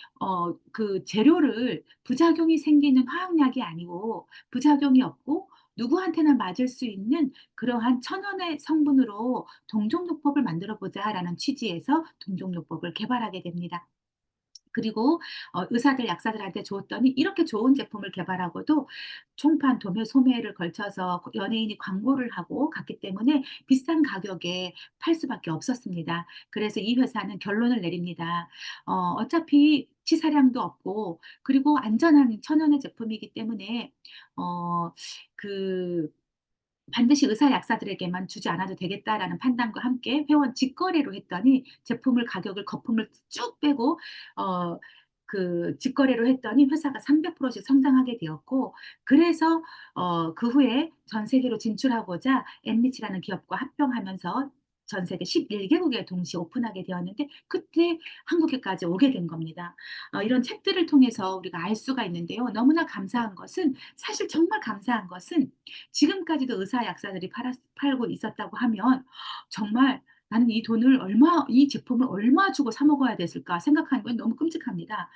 그 재료를, 부작용이 생기는 화학약이 아니고 부작용이 없고 누구한테나 맞을 수 있는 그러한 천연의 성분으로 동종요법을 만들어 보자라는 취지에서 동종요법을 개발하게 됩니다. 그리고 의사들, 약사들한테 줬더니 이렇게 좋은 제품을 개발하고도 총판, 도매, 소매를 걸쳐서 연예인이 광고를 하고 갔기 때문에 비싼 가격에 팔 수밖에 없었습니다. 그래서 이 회사는 결론을 내립니다. 어차피 치사량도 없고, 그리고 안전한 천연의 제품이기 때문에 어, 그 반드시 의사 약사들에게만 주지 않아도 되겠다라는 판단과 함께 회원 직거래로 했더니, 제품을 가격을, 거품을 쭉 빼고 직거래로 했더니 회사가 300%씩 성장하게 되었고, 그래서 그 후에 전 세계로 진출하고자 엠리치라는 기업과 합병하면서 전 세계 11개국에 동시에 오픈하게 되었는데, 그때 한국에까지 오게 된 겁니다. 이런 책들을 통해서 우리가 알 수가 있는데요. 너무나 감사한 것은, 사실 정말 감사한 것은, 지금까지도 의사 약사들이 팔고 있었다고 하면 정말 나는 이 제품을 얼마 주고 사 먹어야 됐을까 생각하는 건 너무 끔찍합니다.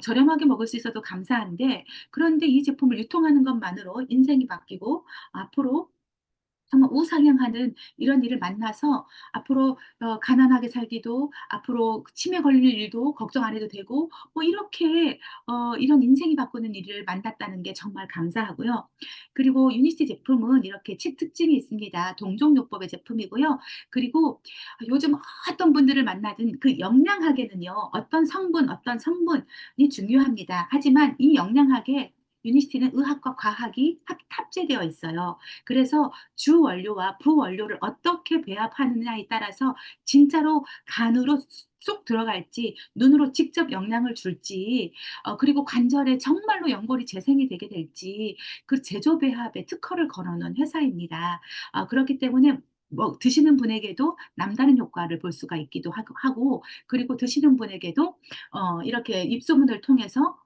저렴하게 먹을 수 있어도 감사한데, 그런데 이 제품을 유통하는 것만으로 인생이 바뀌고, 앞으로 정말 우상향하는 이런 일을 만나서 앞으로 가난하게 살기도, 앞으로 치매 걸릴 일도 걱정 안 해도 되고, 뭐 이렇게 이런 인생이 바꾸는 일을 만났다는 게 정말 감사하고요. 그리고 유니스티 제품은 이렇게 특징이 있습니다. 동종요법의 제품이고요. 그리고 요즘 어떤 분들을 만나든 그 영양학에는요, 어떤 성분이 중요합니다. 하지만 이 영양학에 유니스티는 의학과 과학이 탑재되어 있어요. 그래서 주 원료와 부원료를 어떻게 배합하느냐에 따라서 진짜로 간으로 쏙 들어갈지, 눈으로 직접 영향을 줄지, 그리고 관절에 정말로 연골이 재생이 되게 될지, 그 제조 배합에 특허를 걸어놓은 회사입니다. 그렇기 때문에 뭐 드시는 분에게도 남다른 효과를 볼 수가 있기도 하고, 그리고 드시는 분에게도 이렇게 입소문을 통해서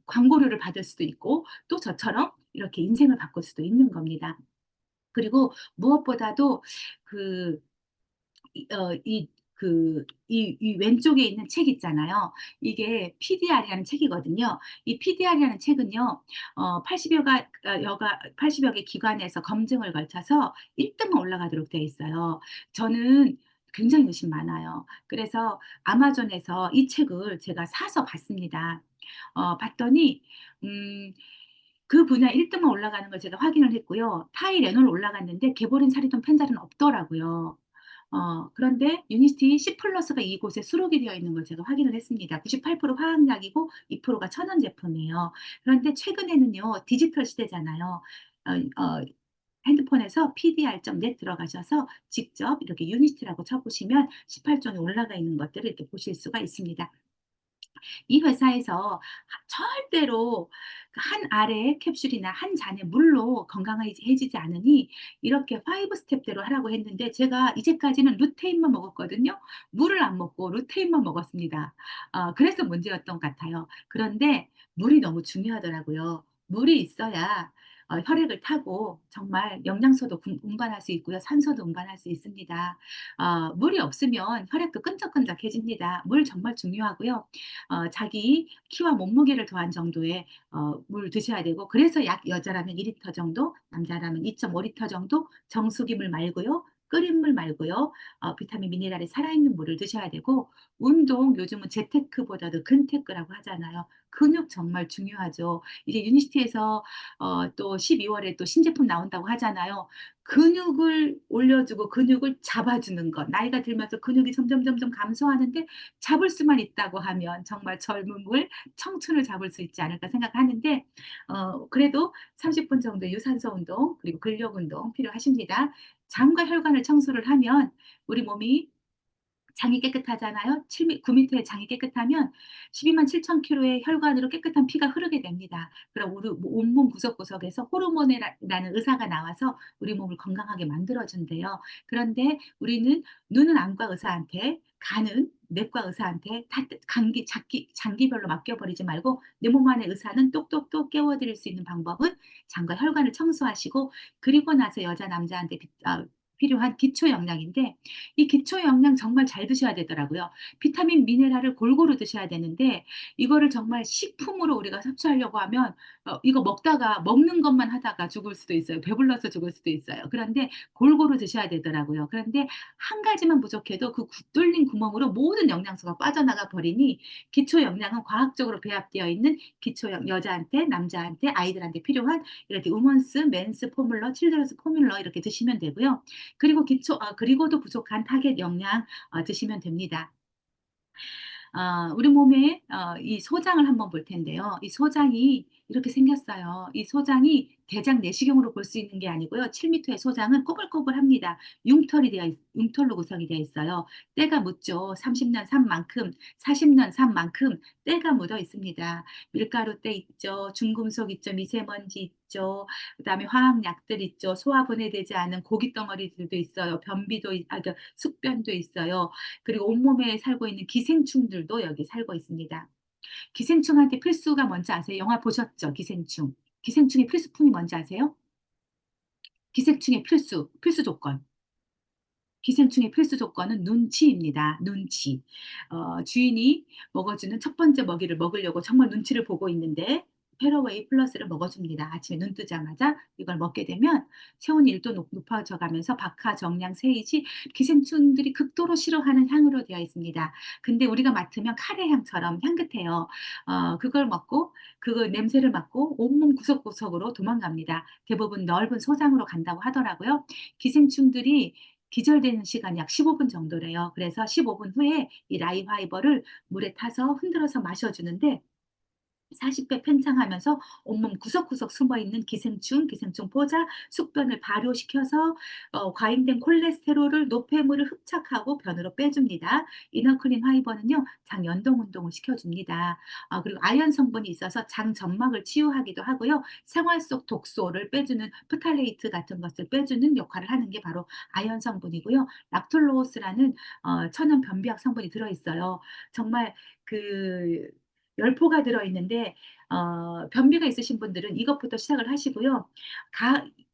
광고료를 받을 수도 있고, 또 저처럼 이렇게 인생을 바꿀 수도 있는 겁니다. 그리고 무엇보다도 그 이 왼쪽에 있는 책 있잖아요. 이게 PDR이라는 책이거든요. 이 PDR이라는 책은요, 80여 개 기관에서 검증을 거쳐서 1등만 올라가도록 되어 있어요. 저는 굉장히 의심 많아요. 그래서 아마존에서 이 책을 제가 사서 봤습니다. 봤더니, 음, 그 분야 1등만 올라가는 걸 제가 확인을 했고요. 타이레놀 올라갔는데 개보린 사리돈 펜잘은 없더라고요. 그런데 유니스티 C 플러스가 이곳에 수록이 되어 있는 걸 제가 확인을 했습니다. 98% 화학약이고 2%가 천연 제품이에요. 그런데 최근에는요, 디지털 시대잖아요. 핸드폰에서 pdr.net 들어가셔서 직접 이렇게 유니스티라고 쳐보시면 18종이 올라가 있는 것들을 이렇게 보실 수가 있습니다. 이 회사에서 절대로 한 알의 캡슐이나 한 잔의 물로 건강해지지 않으니 이렇게 5 스텝대로 하라고 했는데, 제가 이제까지는 루테인만 먹었거든요. 물을 안 먹고 루테인만 먹었습니다. 그래서 문제였던 것 같아요. 그런데 물이 너무 중요하더라고요. 물이 있어야 혈액을 타고 정말 영양소도 운반할 수 있고요. 산소도 운반할 수 있습니다. 물이 없으면 혈액도 끈적끈적해집니다. 물 정말 중요하고요. 자기 키와 몸무게를 더한 정도의 물 드셔야 되고, 그래서 약 여자라면 2리터 정도, 남자라면 2.5리터 정도, 정수기 물 말고요. 끓인 물 말고요. 비타민, 미네랄이 살아있는 물을 드셔야 되고, 운동, 요즘은 재테크보다도 근테크라고 하잖아요. 근육 정말 중요하죠. 이제 유니스티에서 또 12월에 또 신제품 나온다고 하잖아요. 근육을 올려주고 근육을 잡아주는 것. 나이가 들면서 근육이 점점 감소하는데 잡을 수만 있다고 하면 정말 젊음을, 청춘을 잡을 수 있지 않을까 생각하는데, 그래도 30분 정도 유산소 운동, 그리고 근력 운동 필요하십니다. 장과 혈관을 청소를 하면 우리 몸이 장이 깨끗하잖아요. 9m의 장이 깨끗하면 12만 7천 킬로의 혈관으로 깨끗한 피가 흐르게 됩니다. 그럼 우리 온몸 구석구석에서 호르몬이라는 의사가 나와서 우리 몸을 건강하게 만들어준대요. 그런데 우리는 눈은 안과 의사한테, 간은 내과 의사한테 다 장기별로 맡겨버리지 말고, 내 몸 안의 의사는 똑똑똑 깨워드릴 수 있는 방법은 장과 혈관을 청소하시고, 그리고 나서 여자 남자한테 필요한 기초 영양인데, 이 기초 영양 정말 잘 드셔야 되더라고요. 비타민, 미네랄을 골고루 드셔야 되는데, 이거를 정말 식품으로 우리가 섭취하려고 하면 이거 먹는 것만 하다가 죽을 수도 있어요. 배불러서 죽을 수도 있어요. 그런데 골고루 드셔야 되더라고요. 그런데 한 가지만 부족해도 그 뚫린 구멍으로 모든 영양소가 빠져나가 버리니, 기초 영양은 과학적으로 배합되어 있는 여자한테, 남자한테, 아이들한테 필요한 이렇게 우먼스, 맨스 포뮬러, 칠드러스 포뮬러 이렇게 드시면 되고요. 그리고 그리고도 부족한 타겟 영양 드시면 됩니다. 우리 몸의 이 소장을 한번 볼 텐데요. 이 소장이 이렇게 생겼어요. 이 소장이 대장 내시경으로 볼 수 있는 게 아니고요. 7m의 소장은 꼬불꼬불합니다. 융털로 구성이 되어 있어요. 때가 묻죠. 30년 산 만큼, 40년 산 만큼 때가 묻어 있습니다. 밀가루 때 있죠. 중금속 있죠. 미세먼지 있죠. 그다음에 화학약들 있죠. 소화 분해되지 않은 고기 덩어리들도 있어요. 숙변도 있어요. 그리고 온몸에 살고 있는 기생충들도 여기 살고 있습니다. 기생충한테 필수가 뭔지 아세요? 영화 보셨죠? 기생충. 기생충의 필수품이 뭔지 아세요? 기생충의 필수 조건. 기생충의 필수 조건은 눈치입니다. 눈치. 주인이 먹어주는 첫 번째 먹이를 먹으려고 정말 눈치를 보고 있는데, 페러웨이 플러스를 먹어줍니다. 아침에 눈 뜨자마자 이걸 먹게 되면 체온이 1도 높아져 가면서 박하, 정량, 세이지, 기생충들이 극도로 싫어하는 향으로 되어 있습니다. 근데 우리가 맡으면 카레 향처럼 향긋해요. 그걸 먹고 그 냄새를 맡고 온몸 구석구석으로 도망갑니다. 대부분 넓은 소장으로 간다고 하더라고요. 기생충들이 기절되는 시간이 약 15분 정도래요. 그래서 15분 후에 이 라이화이버를 물에 타서 흔들어서 마셔주는데, 40배 팽창하면서 온몸 구석구석 숨어있는 기생충, 기생충 포자, 숙변을 발효시켜서 과잉된 콜레스테롤을 노폐물을 흡착하고 변으로 빼줍니다. 이너클린 화이버는요, 장 연동 운동을 시켜줍니다. 그리고 아연 성분이 있어서 장 점막을 치유하기도 하고요. 생활 속 독소를 빼주는 프탈레이트 같은 것을 빼주는 역할을 하는 게 바로 아연 성분이고요. 락톨로스라는 천연 변비약 성분이 들어있어요. 정말 그 열포가 들어있는데 변비가 있으신 분들은 이것부터 시작을 하시고요.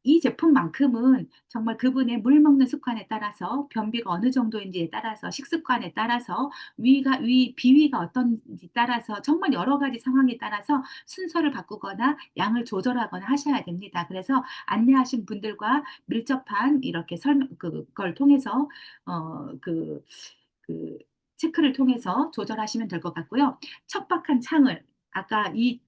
이 제품만큼은 정말 그분의 물 먹는 습관에 따라서 변비가 어느 정도인지에 따라서 식습관에 따라서 비위가 어떤지 따라서 정말 여러 가지 상황에 따라서 순서를 바꾸거나 양을 조절하거나 하셔야 됩니다. 그래서 안내하신 분들과 밀접한 이렇게 그걸 통해서 그 체크를 통해서 조절하시면 될 것 같고요. 척박한 창을 아까 이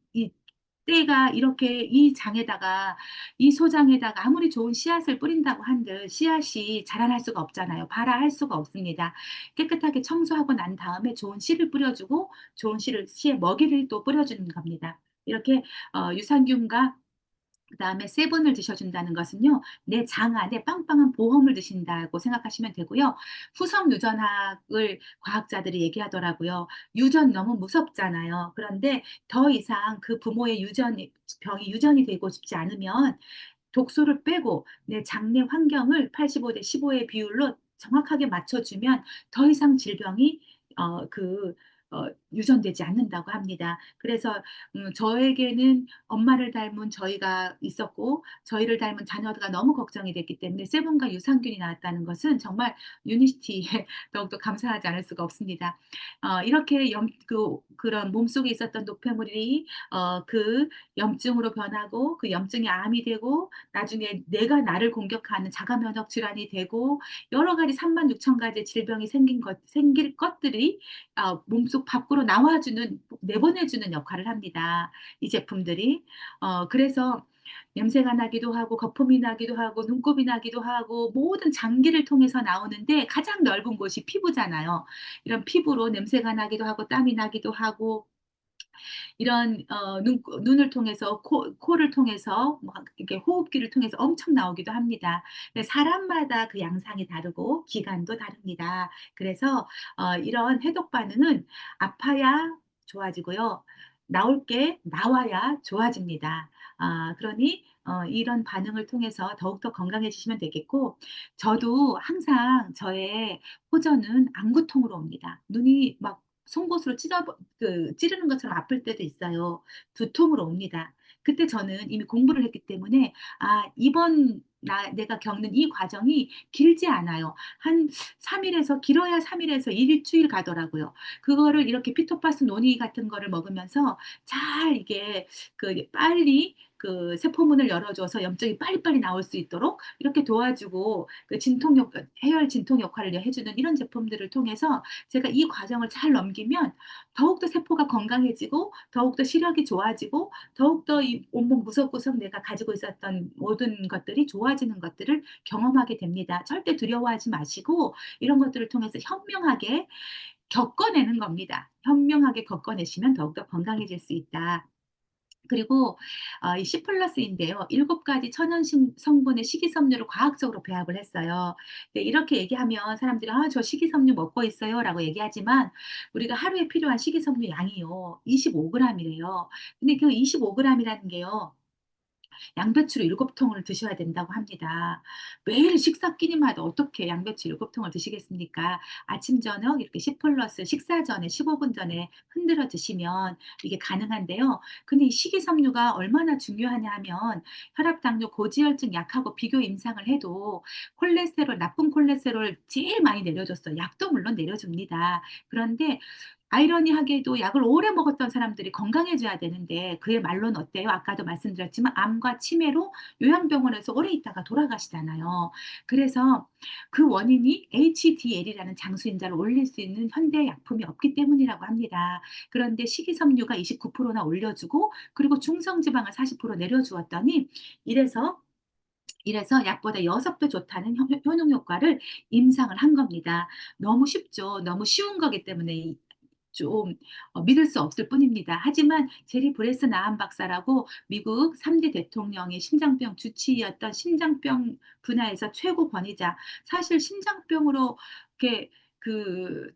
때가 이렇게 이 장에다가 이 소장에다가 아무리 좋은 씨앗을 뿌린다고 한들 씨앗이 자라날 수가 없잖아요. 발화할 수가 없습니다. 깨끗하게 청소하고 난 다음에 좋은 씨를 뿌려주고 좋은 씨의 먹이를 또 뿌려주는 겁니다. 이렇게 유산균과 그다음에 세븐을 드셔준다는 것은요, 내 장 안에 빵빵한 보험을 드신다고 생각하시면 되고요. 후성 유전학을 과학자들이 얘기하더라고요. 유전 너무 무섭잖아요. 그런데 더 이상 그 부모의 병이 유전이 되고 싶지 않으면 독소를 빼고 내 장내 환경을 85대 15의 비율로 정확하게 맞춰주면 더 이상 질병이 어, 그 유전되지 않는다고 합니다. 그래서 저에게는 엄마를 닮은 저희가 있었고 저희를 닮은 자녀가 너무 걱정이 됐기 때문에 세븐과 유산균이 나왔다는 것은 정말 유니티에 더욱더 감사하지 않을 수가 없습니다. 이렇게 그런 몸속에 있었던 노폐물이 그 염증으로 변하고 그 염증이 암이 되고 나중에 내가 나를 공격하는 자가 면역 질환이 되고 여러 가지 3만 6천 가지 질병이 생길 것들이 몸속 밖으로 내보내주는 역할을 합니다. 이 제품들이. 그래서 냄새가 나기도 하고 거품이 나기도 하고 눈곱이 나기도 하고 모든 장기를 통해서 나오는데 가장 넓은 곳이 피부잖아요. 이런 피부로 냄새가 나기도 하고 땀이 나기도 하고 이런 눈을 통해서 코를 통해서 뭐 이렇게 호흡기를 통해서 엄청 나오기도 합니다. 사람마다 그 양상이 다르고 기간도 다릅니다. 그래서 이런 해독 반응은 아파야 좋아지고요. 나올 게 나와야 좋아집니다. 그러니 이런 반응을 통해서 더욱더 건강해지시면 되겠고, 저도 항상 저의 호전은 안구통으로 옵니다. 눈이 막 송곳으로 찌르는 것처럼 아플 때도 있어요. 두통으로 옵니다. 그때 저는 이미 공부를 했기 때문에, 내가 겪는 이 과정이 길지 않아요. 한 3일에서, 길어야 3일에서 일주일 가더라고요. 그거를 이렇게 피토파스 노니 같은 거를 먹으면서 잘 이게, 빨리 세포문을 열어줘서 염증이 빨리빨리 나올 수 있도록 이렇게 도와주고, 해열 진통 역할을 해주는 이런 제품들을 통해서 제가 이 과정을 잘 넘기면 더욱더 세포가 건강해지고 더욱더 시력이 좋아지고 더욱더 이 온몸 구석구석 내가 가지고 있었던 모든 것들이 좋아지는 것들을 경험하게 됩니다. 절대 두려워하지 마시고 이런 것들을 통해서 현명하게 겪어내는 겁니다. 현명하게 겪어내시면 더욱더 건강해질 수 있다. 그리고 이 C 플러스인데요. 7가지 천연 성분의 식이섬유를 과학적으로 배합을 했어요. 네, 이렇게 얘기하면 사람들이 저 식이섬유 먹고 있어요 라고 얘기하지만 우리가 하루에 필요한 식이섬유 양이요. 25g이래요. 근데 그 25g이라는 게요. 양배추를 7통을 드셔야 된다고 합니다. 매일 식사 끼니마다 어떻게 양배추 7통을 드시겠습니까? 아침, 저녁 이렇게 10 플러스 식사 전에 15분 전에 흔들어 드시면 이게 가능한데요. 근데 이 식이섬유가 얼마나 중요하냐 하면 혈압, 당뇨, 고지혈증 약하고 비교 임상을 해도 나쁜 콜레스테롤 제일 많이 내려줬어요. 약도 물론 내려줍니다. 그런데 아이러니하게도 약을 오래 먹었던 사람들이 건강해져야 되는데 그의 말로는 어때요? 아까도 말씀드렸지만 암과 치매로 요양병원에서 오래 있다가 돌아가시잖아요. 그래서 그 원인이 HDL이라는 장수인자를 올릴 수 있는 현대 약품이 없기 때문이라고 합니다. 그런데 식이섬유가 29%나 올려주고 그리고 중성지방을 40% 내려주었더니 이래서 약보다 6배 좋다는 효능 효과를 임상을 한 겁니다. 너무 쉽죠. 너무 쉬운 거기 때문에 좀 믿을 수 없을 뿐입니다. 하지만 제리 브레스 나한 박사라고 미국 3대 대통령의 심장병 주치의였던 심장병 분야에서 최고 권위자. 사실 심장병으로 이렇게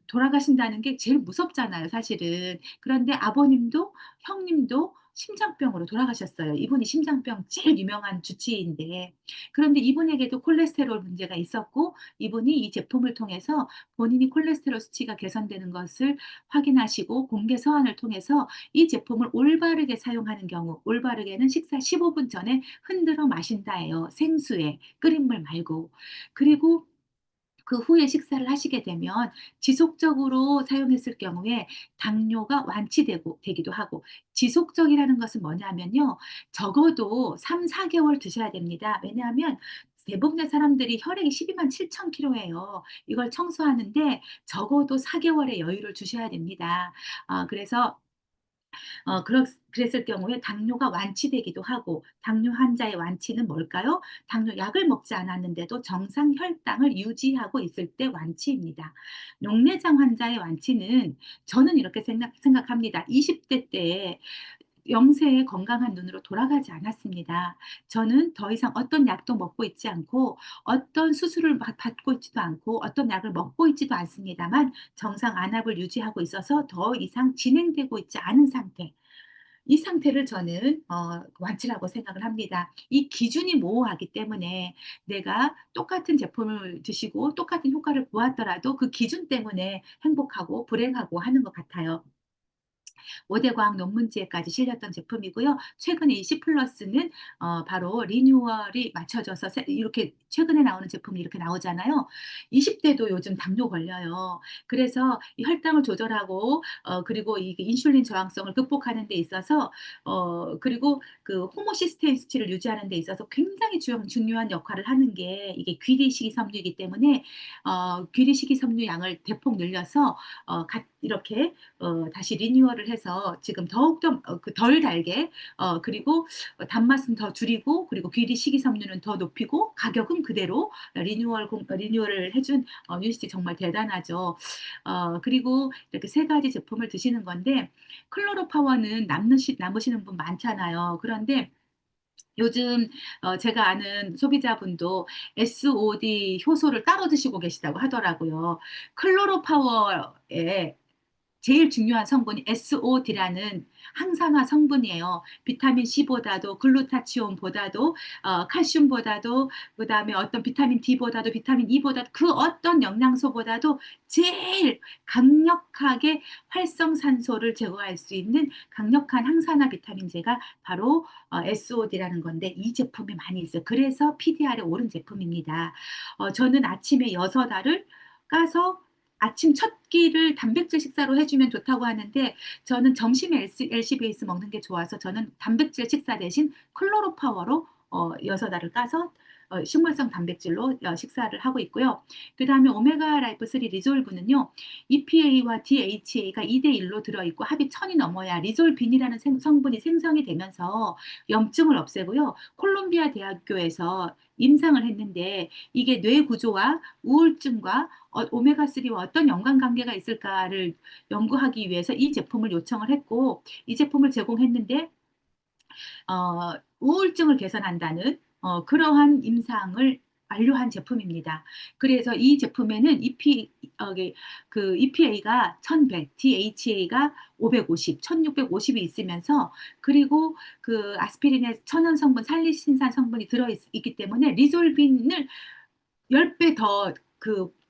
돌아가신다는 게 제일 무섭잖아요, 사실은. 그런데 아버님도 형님도 심장병으로 돌아가셨어요. 이분이 심장병 제일 유명한 주치의인데. 그런데 이분에게도 콜레스테롤 문제가 있었고, 이분이 이 제품을 통해서 본인이 콜레스테롤 수치가 개선되는 것을 확인하시고 공개 서한을 통해서 이 제품을 올바르게 사용하는 경우, 올바르게는 식사 15분 전에 흔들어 마신다예요. 생수에 끓인 물 말고. 그리고 그 후에 식사를 하시게 되면 지속적으로 사용했을 경우에 당뇨가 되기도 하고, 지속적이라는 것은 뭐냐면요. 적어도 3, 4개월 드셔야 됩니다. 왜냐하면 대부분의 사람들이 혈액이 12만 7천 킬로예요. 이걸 청소하는데 적어도 4개월의 여유를 주셔야 됩니다. 그래서 그랬을 경우에 당뇨가 완치되기도 하고, 당뇨 환자의 완치는 뭘까요? 당뇨 약을 먹지 않았는데도 정상 혈당을 유지하고 있을 때 완치입니다. 녹내장 환자의 완치는 저는 이렇게 생각합니다. 20대 때에 영세의 건강한 눈으로 돌아가지 않았습니다. 저는 더 이상 어떤 약도 먹고 있지 않고, 어떤 수술을 받고 있지도 않고, 어떤 약을 먹고 있지도 않습니다만, 정상 안압을 유지하고 있어서 더 이상 진행되고 있지 않은 상태. 이 상태를 저는 완치라고 생각을 합니다. 이 기준이 모호하기 때문에 내가 똑같은 제품을 드시고 똑같은 효과를 보았더라도 그 기준 때문에 행복하고 불행하고 하는 것 같아요. 5대 과학 논문지에까지 실렸던 제품이고요. 최근에 이 C 플러스는 바로 리뉴얼이 맞춰져서 이렇게 최근에 나오는 제품이 이렇게 나오잖아요. 20대도 요즘 당뇨 걸려요. 그래서 이 혈당을 조절하고 그리고 이 인슐린 저항성을 극복하는 데 있어서 그리고 그 호모시스테인 수치를 유지하는 데 있어서 굉장히 중요한 역할을 하는 게 이게 귀리식이섬유이기 때문에 귀리식이섬유 양을 대폭 늘려서 이렇게 다시 리뉴얼을 해서 지금 더욱더 덜 달게 그리고 단맛은 더 줄이고, 그리고 귀리 식이섬유는 더 높이고, 가격은 그대로 리뉴얼을 해준 유니스티 정말 대단하죠. 그리고 이렇게 세 가지 제품을 드시는 건데, 클로로파워는 남으시는 분 많잖아요. 그런데 요즘 제가 아는 소비자분도 SOD 효소를 따로 드시고 계시다고 하더라고요. 클로로파워에 제일 중요한 성분이 SOD라는 항산화 성분이에요. 비타민 C보다도 글루타치온보다도 칼슘보다도 그다음에 어떤 비타민 D보다도 비타민 E보다도 그 어떤 영양소보다도 제일 강력하게 활성산소를 제거할 수 있는 강력한 항산화 비타민제가 바로 SOD라는 건데, 이 제품이 많이 있어요. 그래서 PDR에 오른 제품입니다. 저는 아침에 6알을 까서 아침 첫 끼를 단백질 식사로 해주면 좋다고 하는데, 저는 점심에 LC 베이스 먹는 게 좋아서 저는 단백질 식사 대신 클로로파워로 6알을 까서 식물성 단백질로 식사를 하고 있고요. 그 다음에 오메가 라이프 3 리졸브는요, EPA와 DHA가 2대1로 들어있고 합이 1000이 넘어야 리졸빈이라는 성분이 생성이 되면서 염증을 없애고요. 콜롬비아 대학교에서 임상을 했는데 이게 뇌 구조와 우울증과 오메가3와 어떤 연관관계가 있을까를 연구하기 위해서 이 제품을 요청을 했고, 이 제품을 제공했는데 우울증을 개선한다는 그러한 임상을 완료한 제품입니다. 그래서 이 제품에는 EPA가 1100, DHA가 550, 1650이 있으면서, 그리고 그 아스피린의 천연 성분, 살리신산 성분이 들어있기 때문에 리졸빈을 10배 더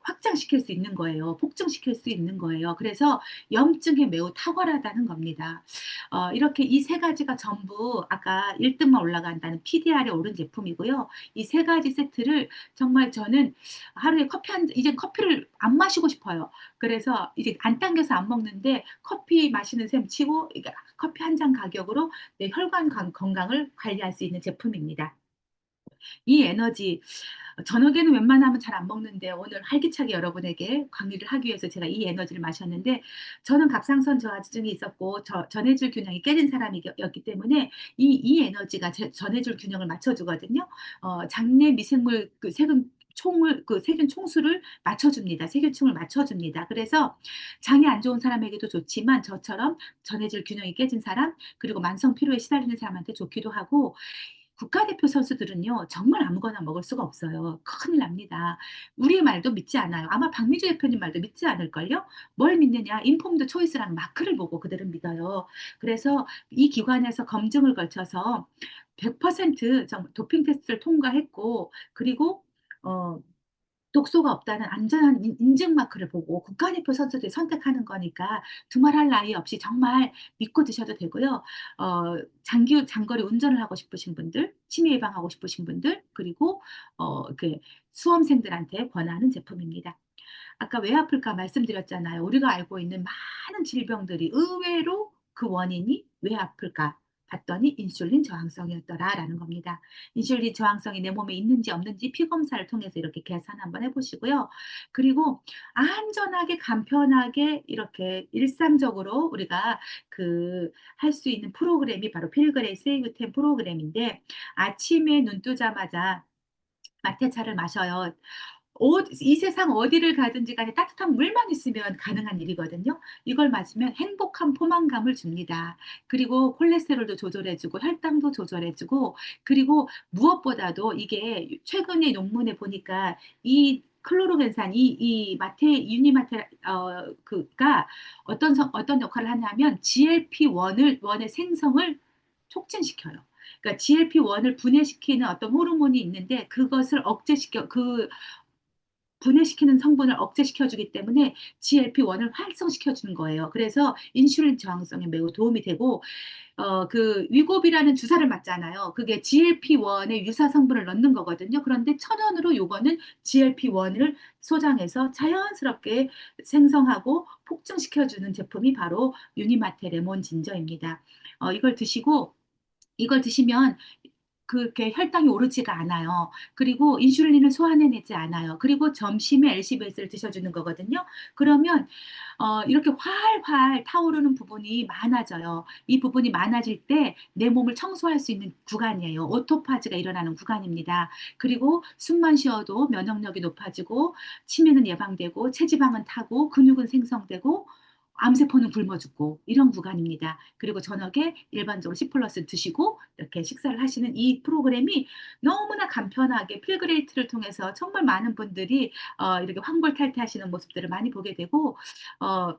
확장시킬 수 있는 거예요. 폭증시킬 수 있는 거예요. 그래서 염증에 매우 탁월하다는 겁니다. 이렇게 이 세 가지가 전부 아까 1등만 올라간다는 PDR에 오른 제품이고요. 이 세 가지 세트를 정말 저는 하루에 이제 커피를 안 마시고 싶어요. 그래서 이제 안 당겨서 안 먹는데 커피 마시는 셈 치고 커피 한 잔 가격으로 내 혈관 건강을 관리할 수 있는 제품입니다. 이 에너지, 저녁에는 웬만하면 잘 안 먹는데 오늘 활기차게 여러분에게 강의를 하기 위해서 제가 이 에너지를 마셨는데, 저는 갑상선 저하증이 있었고 전해질 균형이 깨진 사람이었기 때문에 이 에너지가 전해질 균형을 맞춰주거든요. 장내 미생물 세균 총을 그 세균 총수를 맞춰줍니다. 세균총을 맞춰줍니다. 그래서 장이 안 좋은 사람에게도 좋지만 저처럼 전해질 균형이 깨진 사람 그리고 만성 피로에 시달리는 사람한테 좋기도 하고 국가대표 선수들은요 정말 아무거나 먹을 수가 없어요. 큰일 납니다. 우리의 말도 믿지 않아요. 아마 박미주 대표님 말도 믿지 않을걸요? 뭘 믿느냐? 인폼드 초이스라는 마크를 보고 그들은 믿어요. 그래서 이 기관에서 검증을 거쳐서 100% 도핑 테스트를 통과했고 그리고 어, 독소가 없다는 안전한 인증 마크를 보고 국가대표 선수들이 선택하는 거니까 두말할 나위 없이 정말 믿고 드셔도 되고요. 장거리 운전을 하고 싶으신 분들, 치매 예방하고 싶으신 분들, 그리고 그 수험생들한테 권하는 제품입니다. 아까 왜 아플까 말씀드렸잖아요. 우리가 알고 있는 많은 질병들이 의외로 그 원인이 왜 아플까? 봤더니 인슐린 저항성이었더라라는 겁니다. 인슐린 저항성이 내 몸에 있는지 없는지 피 검사를 통해서 이렇게 계산 한번 해보시고요. 그리고 안전하게 간편하게 이렇게 일상적으로 우리가 그 할 수 있는 프로그램이 바로 필그레이 세이브 10 프로그램인데 아침에 눈 뜨자마자 마테차를 마셔요. 이 세상 어디를 가든지 간에 따뜻한 물만 있으면 가능한 일이거든요. 이걸 맞으면 행복한 포만감을 줍니다. 그리고 콜레스테롤도 조절해주고 혈당도 조절해주고 그리고 무엇보다도 이게 최근에 논문에 보니까 이 클로로겐산 이 유니마테 그가 어떤 역할을 하냐면 GLP-1의 생성을 촉진시켜요. 그러니까 GLP-1을 분해시키는 어떤 호르몬이 있는데 그것을 억제시켜 분해시키는 성분을 억제시켜주기 때문에 GLP-1을 활성시켜주는 거예요. 그래서 인슐린 저항성에 매우 도움이 되고, 그 위고비라는 주사를 맞잖아요. 그게 GLP-1의 유사 성분을 넣는 거거든요. 그런데 천연으로 요거는 GLP-1을 소장해서 자연스럽게 생성하고 폭증시켜주는 제품이 바로 유니마테 레몬 진저입니다. 이걸 드시면 그렇게 혈당이 오르지가 않아요. 그리고 인슐린을 소화해내지 않아요. 그리고 점심에 LCBS를 드셔주는 거거든요. 그러면 이렇게 활활 타오르는 부분이 많아져요. 이 부분이 많아질 때 내 몸을 청소할 수 있는 구간이에요. 오토파지가 일어나는 구간입니다. 그리고 숨만 쉬어도 면역력이 높아지고 치매는 예방되고 체지방은 타고 근육은 생성되고 암세포는 굶어 죽고 이런 구간입니다. 그리고 저녁에 일반적으로 C 플러스 드시고 이렇게 식사를 하시는 이 프로그램이 너무나 간편하게 필그레이트를 통해서 정말 많은 분들이 이렇게 환골탈퇴하시는 모습들을 많이 보게 되고 어,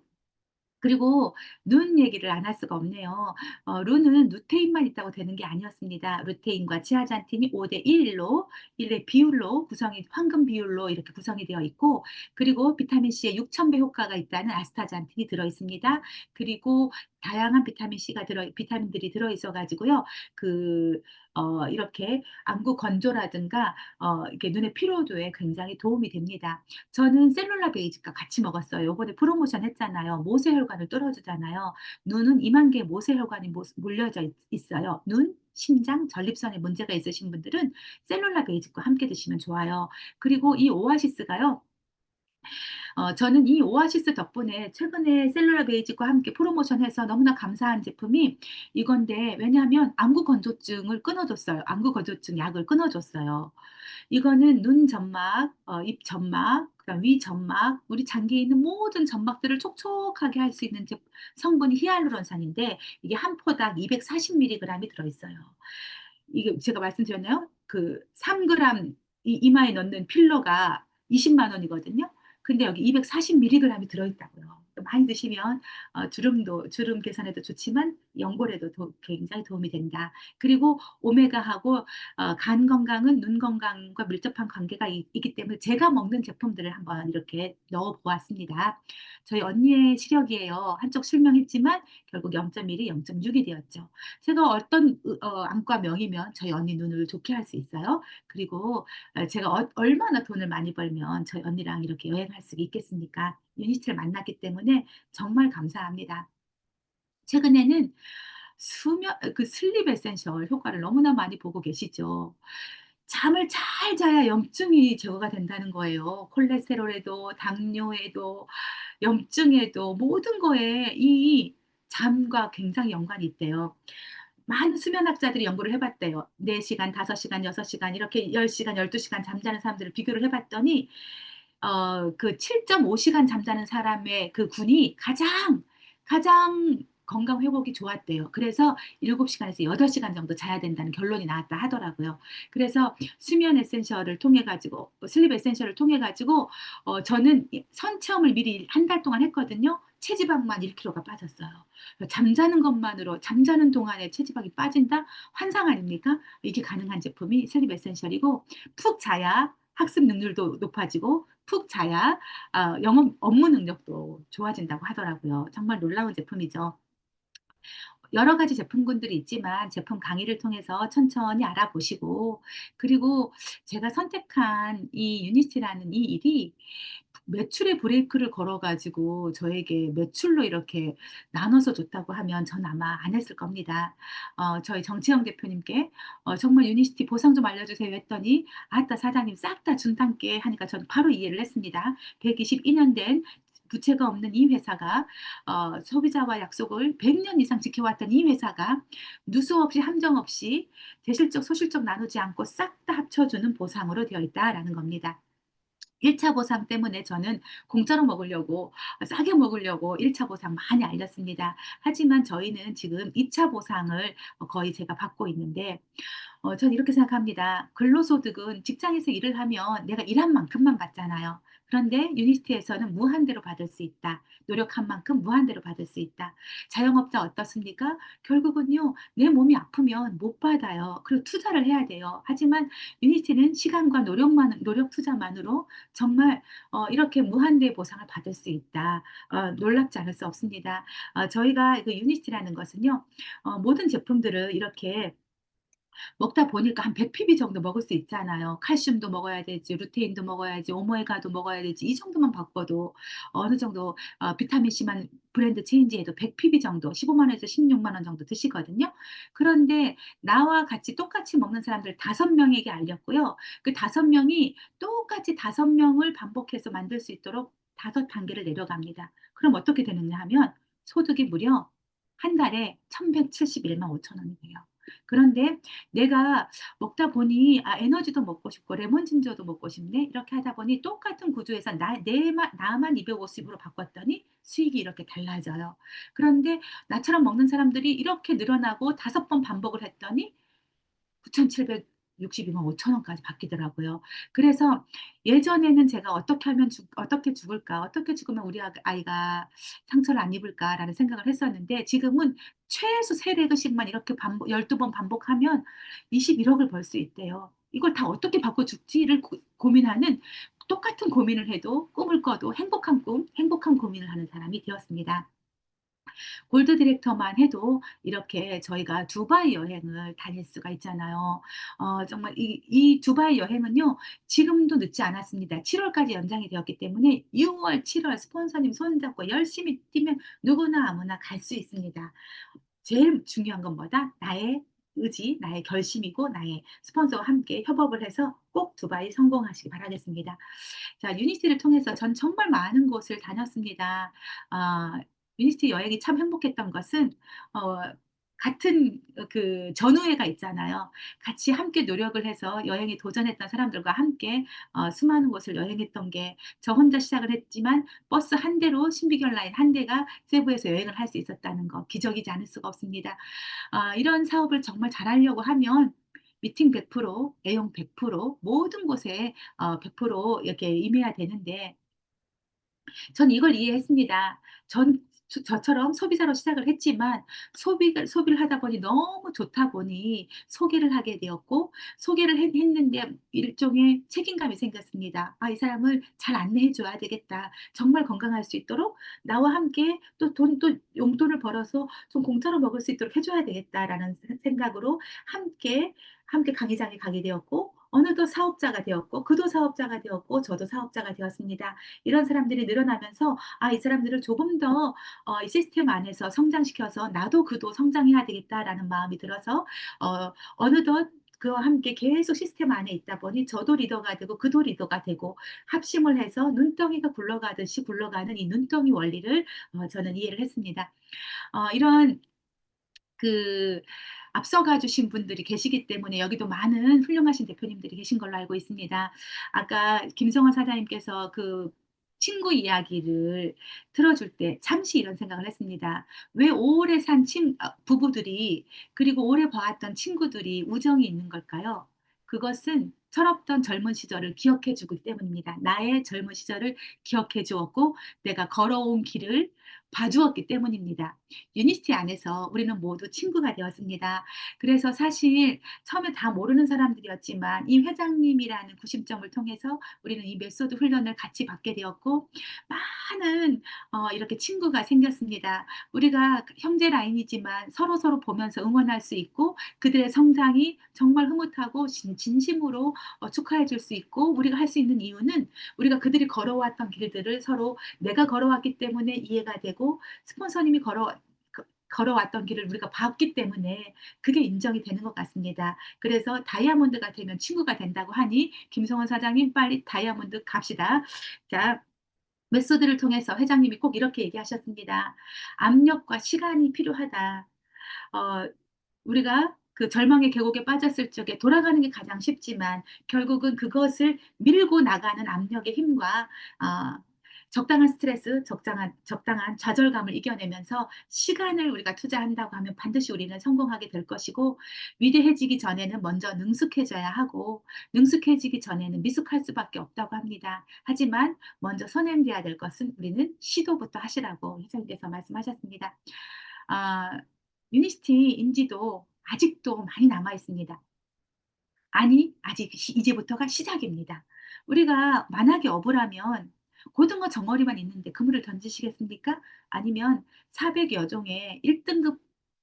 그리고 눈 얘기를 안 할 수가 없네요. 루는 루테인만 있다고 되는 게 아니었습니다. 루테인과 지아잔틴이 5대 1로 1의 비율로 구성이 황금 비율로 이렇게 구성이 되어 있고 그리고 비타민 C에 6,000배 효과가 있다는 아스타잔틴이 들어 있습니다. 그리고 다양한 비타민들이 들어 있어 가지고요. 이렇게 안구 건조라든가 이렇게 눈의 피로도에 굉장히 도움이 됩니다. 저는 셀룰라 베이직과 같이 먹었어요. 이번에 프로모션 했잖아요. 모세혈관을 뚫어주잖아요. 눈은 2만 개의 모세혈관이 몰려져 있어요. 눈, 심장, 전립선에 문제가 있으신 분들은 셀룰라 베이직과 함께 드시면 좋아요. 그리고 이 오아시스가요. 저는 이 오아시스 덕분에 최근에 셀룰라 베이직과 함께 프로모션해서 너무나 감사한 제품이 이건데 왜냐하면 안구 건조증을 끊어줬어요. 안구 건조증 약을 끊어줬어요. 이거는 눈 점막, 입 점막, 그다음 위 점막, 우리 장기에 있는 모든 점막들을 촉촉하게 할 수 있는 성분이 히알루론산인데 이게 한 포당 240mg이 들어있어요. 이게 제가 말씀드렸나요? 그 3g 이마에 넣는 필러가 20만 원이거든요. 근데 여기 240mg이 들어있다고요. 많이 드시면 주름 개선에도 좋지만 연골에도 굉장히 도움이 된다. 그리고 오메가하고 간 건강은 눈 건강과 밀접한 관계가 있기 때문에 제가 먹는 제품들을 한번 이렇게 넣어 보았습니다. 저희 언니의 시력이에요. 한쪽 실명했지만 결국 0.1이 0.6이 되었죠. 제가 어떤 안과 명이면 저희 언니 눈을 좋게 할 수 있어요. 그리고 제가 얼마나 돈을 많이 벌면 저희 언니랑 이렇게 여행할 수 있겠습니까? 유니스를 만났기 때문에 정말 감사합니다. 최근에는 슬립 에센셜 효과를 너무나 많이 보고 계시죠. 잠을 잘 자야 염증이 제거가 된다는 거예요. 콜레스테롤에도, 당뇨에도, 염증에도 모든 거에 이 잠과 굉장히 연관이 있대요. 많은 수면학자들이 연구를 해봤대요. 4시간, 5시간, 6시간, 이렇게 10시간, 12시간 잠자는 사람들을 비교를 해봤더니, 그 7.5시간 잠자는 사람의 그 군이 가장 건강 회복이 좋았대요. 그래서 7시간에서 8시간 정도 자야 된다는 결론이 나왔다 하더라고요. 그래서 수면 에센셜을 통해 가지고, 슬립 에센셜을 통해 가지고, 저는 선 체험을 미리 한 달 동안 했거든요. 체지방만 1kg가 빠졌어요. 잠자는 것만으로, 잠자는 동안에 체지방이 빠진다? 환상 아닙니까? 이게 가능한 제품이 슬립 에센셜이고, 푹 자야 학습 능률도 높아지고, 푹 자야 영업 업무 능력도 좋아진다고 하더라고요. 정말 놀라운 제품이죠. 여러 가지 제품군들이 있지만 제품 강의를 통해서 천천히 알아보시고, 그리고 제가 선택한 이 유니티라는 이 일이 매출의 브레이크를 걸어가지고 저에게 매출로 이렇게 나눠서 줬다고 하면 전 아마 안 했을 겁니다. 저희 정치영 대표님께 정말 유니시티 보상 좀 알려주세요 했더니, 아따 사장님 싹 다 준단께 하니까 저는 바로 이해를 했습니다. 122년 된 부채가 없는 이 회사가, 소비자와 약속을 100년 이상 지켜왔던 이 회사가 누수 없이 함정 없이 대실적 소실적 나누지 않고 싹 다 합쳐주는 보상으로 되어 있다라는 겁니다. 1차 보상 때문에 저는 공짜로 먹으려고, 싸게 먹으려고 1차 보상 많이 알렸습니다. 하지만 저희는 지금 2차 보상을 거의 제가 받고 있는데, 전 이렇게 생각합니다. 근로소득은 직장에서 일을 하면 내가 일한 만큼만 받잖아요. 그런데 유니스티에서는 무한대로 받을 수 있다. 노력한 만큼 무한대로 받을 수 있다. 자영업자 어떻습니까? 결국은요, 내 몸이 아프면 못 받아요. 그리고 투자를 해야 돼요. 하지만 유니스티는 시간과 노력 투자만으로 정말 이렇게 무한대 보상을 받을 수 있다. 놀랍지 않을 수 없습니다. 저희가 그 유니스티라는 것은요, 모든 제품들을 이렇게 먹다 보니까 한 100pb 정도 먹을 수 있잖아요. 칼슘도 먹어야 되지, 루테인도 먹어야지, 오메가도 먹어야 되지. 이 정도만 바꿔도 어느 정도 비타민C만 브랜드 체인지해도 100pb 정도, 15만 원에서 16만 원 정도 드시거든요. 그런데 나와 같이 똑같이 먹는 사람들 5명에게 알렸고요. 그 5명이 똑같이 5명을 반복해서 만들 수 있도록 5단계를 내려갑니다. 그럼 어떻게 되느냐 하면 소득이 무려 한 달에 1171만 5천 원이 돼요. 그런데 내가 먹다 보니 에너지도 먹고 싶고 레몬 진저도 먹고 싶네 이렇게 하다 보니 똑같은 구조에서 나만 250으로 바꿨더니 수익이 이렇게 달라져요. 그런데 나처럼 먹는 사람들이 이렇게 늘어나고 5번 반복을 했더니 9,762만 5천 원까지 바뀌더라고요. 그래서 예전에는 제가 어떻게 죽을까, 어떻게 죽으면 우리 아이가 상처를 안 입을까라는 생각을 했었는데, 지금은 최소 3레그씩만 이렇게 12번 반복하면 21억을 벌 수 있대요. 이걸 다 어떻게 바꿔 죽지를 고민하는, 똑같은 고민을 해도 꿈을 꿔도 행복한 고민을 하는 사람이 되었습니다. 골드 디렉터만 해도 이렇게 저희가 두바이 여행을 다닐 수가 있잖아요. 정말 이 두바이 여행은요, 지금도 늦지 않았습니다. 7월까지 연장이 되었기 때문에 6월, 7월 스폰서님 손잡고 열심히 뛰면 누구나 아무나 갈 수 있습니다. 제일 중요한 건 뭐다? 나의 의지, 나의 결심이고 나의 스폰서와 함께 협업을 해서 꼭 두바이 성공하시기 바라겠습니다. 자, 유니스티를 통해서 전 정말 많은 곳을 다녔습니다. 유니스티 여행이 참 행복했던 것은, 어, 같은 그 전우회가 있잖아요. 같이 함께 노력을 해서 여행에 도전했던 사람들과 함께 수많은 곳을 여행했던 게, 저 혼자 시작을 했지만 버스 한 대로 신비경 라인 한 대가 세부에서 여행을 할 수 있었다는 거 기적이지 않을 수가 없습니다. 이런 사업을 정말 잘하려고 하면 미팅 100%, 애용 100%, 모든 곳에 100% 이렇게 임해야 되는데, 전 이걸 이해했습니다. 저처럼 소비자로 시작을 했지만 소비를 하다 보니 너무 좋다 보니 소개를 하게 되었고, 소개를 했는데 일종의 책임감이 생겼습니다. 이 사람을 잘 안내해 줘야 되겠다. 정말 건강할 수 있도록 나와 함께 또 용돈을 벌어서 좀 공짜로 먹을 수 있도록 해줘야 되겠다라는 생각으로 함께 강의장에 가게 되었고, 어느덧 사업자가 되었고, 그도 사업자가 되었고, 저도 사업자가 되었습니다. 이런 사람들이 늘어나면서 이 사람들을 조금 더 이 시스템 안에서 성장시켜서 나도 그도 성장해야 되겠다라는 마음이 들어서 어느덧 그와 함께 계속 시스템 안에 있다 보니 저도 리더가 되고 그도 리더가 되고 합심을 해서 눈덩이가 굴러가듯이 굴러가는 이 눈덩이 원리를 저는 이해를 했습니다. 이런 그 앞서가 주신 분들이 계시기 때문에 여기도 많은 훌륭하신 대표님들이 계신 걸로 알고 있습니다. 아까 김성원 사장님께서 그 친구 이야기를 들어줄 때 잠시 이런 생각을 했습니다. 왜 오래 산 부부들이 그리고 오래 봐왔던 친구들이 우정이 있는 걸까요? 그것은 철없던 젊은 시절을 기억해 주기 때문입니다. 나의 젊은 시절을 기억해 주었고 내가 걸어온 길을 봐주었기 때문입니다. 유니스티 안에서 우리는 모두 친구가 되었습니다. 그래서 사실 처음에 다 모르는 사람들이었지만 이 회장님이라는 구심점을 통해서 우리는 이 메소드 훈련을 같이 받게 되었고 많은 이렇게 친구가 생겼습니다. 우리가 형제 라인이지만 서로서로 보면서 응원할 수 있고 그들의 성장이 정말 흐뭇하고 진심으로 축하해 줄 수 있고 우리가 할 수 있는 이유는 우리가 그들이 걸어왔던 길들을 서로 내가 걸어왔기 때문에 이해가 되고 스폰서님이 걸어왔던 길을 우리가 봤기 때문에 그게 인정이 되는 것 같습니다. 그래서 다이아몬드가 되면 친구가 된다고 하니 김성원 사장님 빨리 다이아몬드 갑시다. 자, 메소드를 통해서 회장님이 꼭 이렇게 얘기하셨습니다. 압력과 시간이 필요하다. 어, 우리가 그 절망의 계곡에 빠졌을 적에 돌아가는 게 가장 쉽지만 결국은 그것을 밀고 나가는 압력의 힘과 적당한 스트레스, 적당한 좌절감을 이겨내면서 시간을 우리가 투자한다고 하면 반드시 우리는 성공하게 될 것이고 위대해지기 전에는 먼저 능숙해져야 하고 능숙해지기 전에는 미숙할 수밖에 없다고 합니다. 하지만 먼저 선행돼야 될 것은 우리는 시도부터 하시라고 회장님께서 말씀하셨습니다. 아, 유니스티 인지도 아직도 많이 남아 있습니다. 아니, 아직 이제부터가 시작입니다. 우리가 만약에 어부라면 고등어 정어리만 있는데 그물을 던지시겠습니까? 아니면 400여 종의 1등급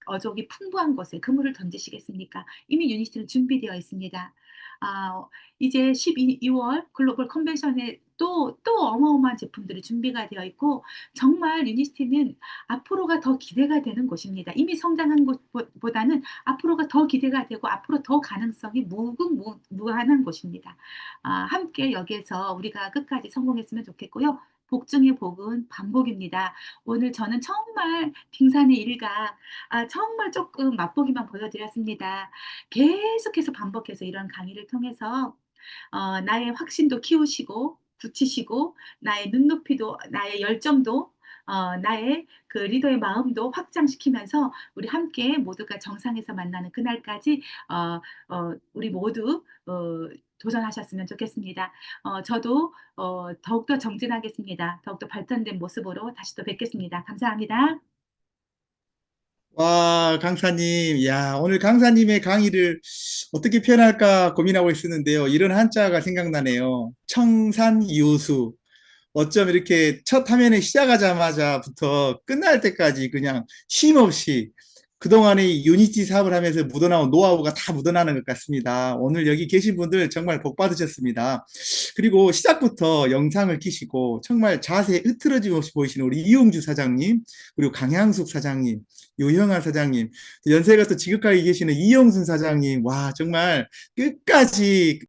어족이 풍부한 곳에 그물을 던지시겠습니까? 이미 유니스티는 준비되어 있습니다. 아, 이제 12월 글로벌 컨벤션에 또 어마어마한 제품들이 준비가 되어 있고 정말 유니스티는 앞으로가 더 기대가 되는 곳입니다. 이미 성장한 곳보다는 앞으로가 더 기대가 되고 앞으로 더 가능성이 무궁무한한 곳입니다. 함께 여기에서 우리가 끝까지 성공했으면 좋겠고요. 복 중의 복은 반복입니다. 오늘 저는 정말 빙산의 일가 정말 조금 맛보기만 보여드렸습니다. 계속해서 반복해서 이런 강의를 통해서 나의 확신도 키우시고 붙이시고 나의 눈높이도 나의 열정도 나의 그 리더의 마음도 확장시키면서 우리 함께 모두가 정상에서 만나는 그날까지 우리 모두 도전하셨으면 좋겠습니다. 저도 더욱더 정진하겠습니다. 더욱더 발전된 모습으로 다시 또 뵙겠습니다. 감사합니다. 와, 강사님. 야, 오늘 강사님의 강의를 어떻게 표현할까 고민하고 있었는데요. 이런 한자가 생각나네요. 청산유수. 어쩜 이렇게 첫 화면에 시작하자마자부터 끝날 때까지 그냥 쉼 없이 그동안의 유니티 사업을 하면서 묻어나온 노하우가 다 묻어나는 것 같습니다. 오늘 여기 계신 분들 정말 복 받으셨습니다. 그리고 시작부터 영상을 키시고 정말 자세 흐트러짐 없이 보이시는 우리 이용주 사장님, 그리고 강향숙 사장님, 유형아 사장님, 연세가 또 지극하게 계시는 이영순 사장님, 와, 정말 끝까지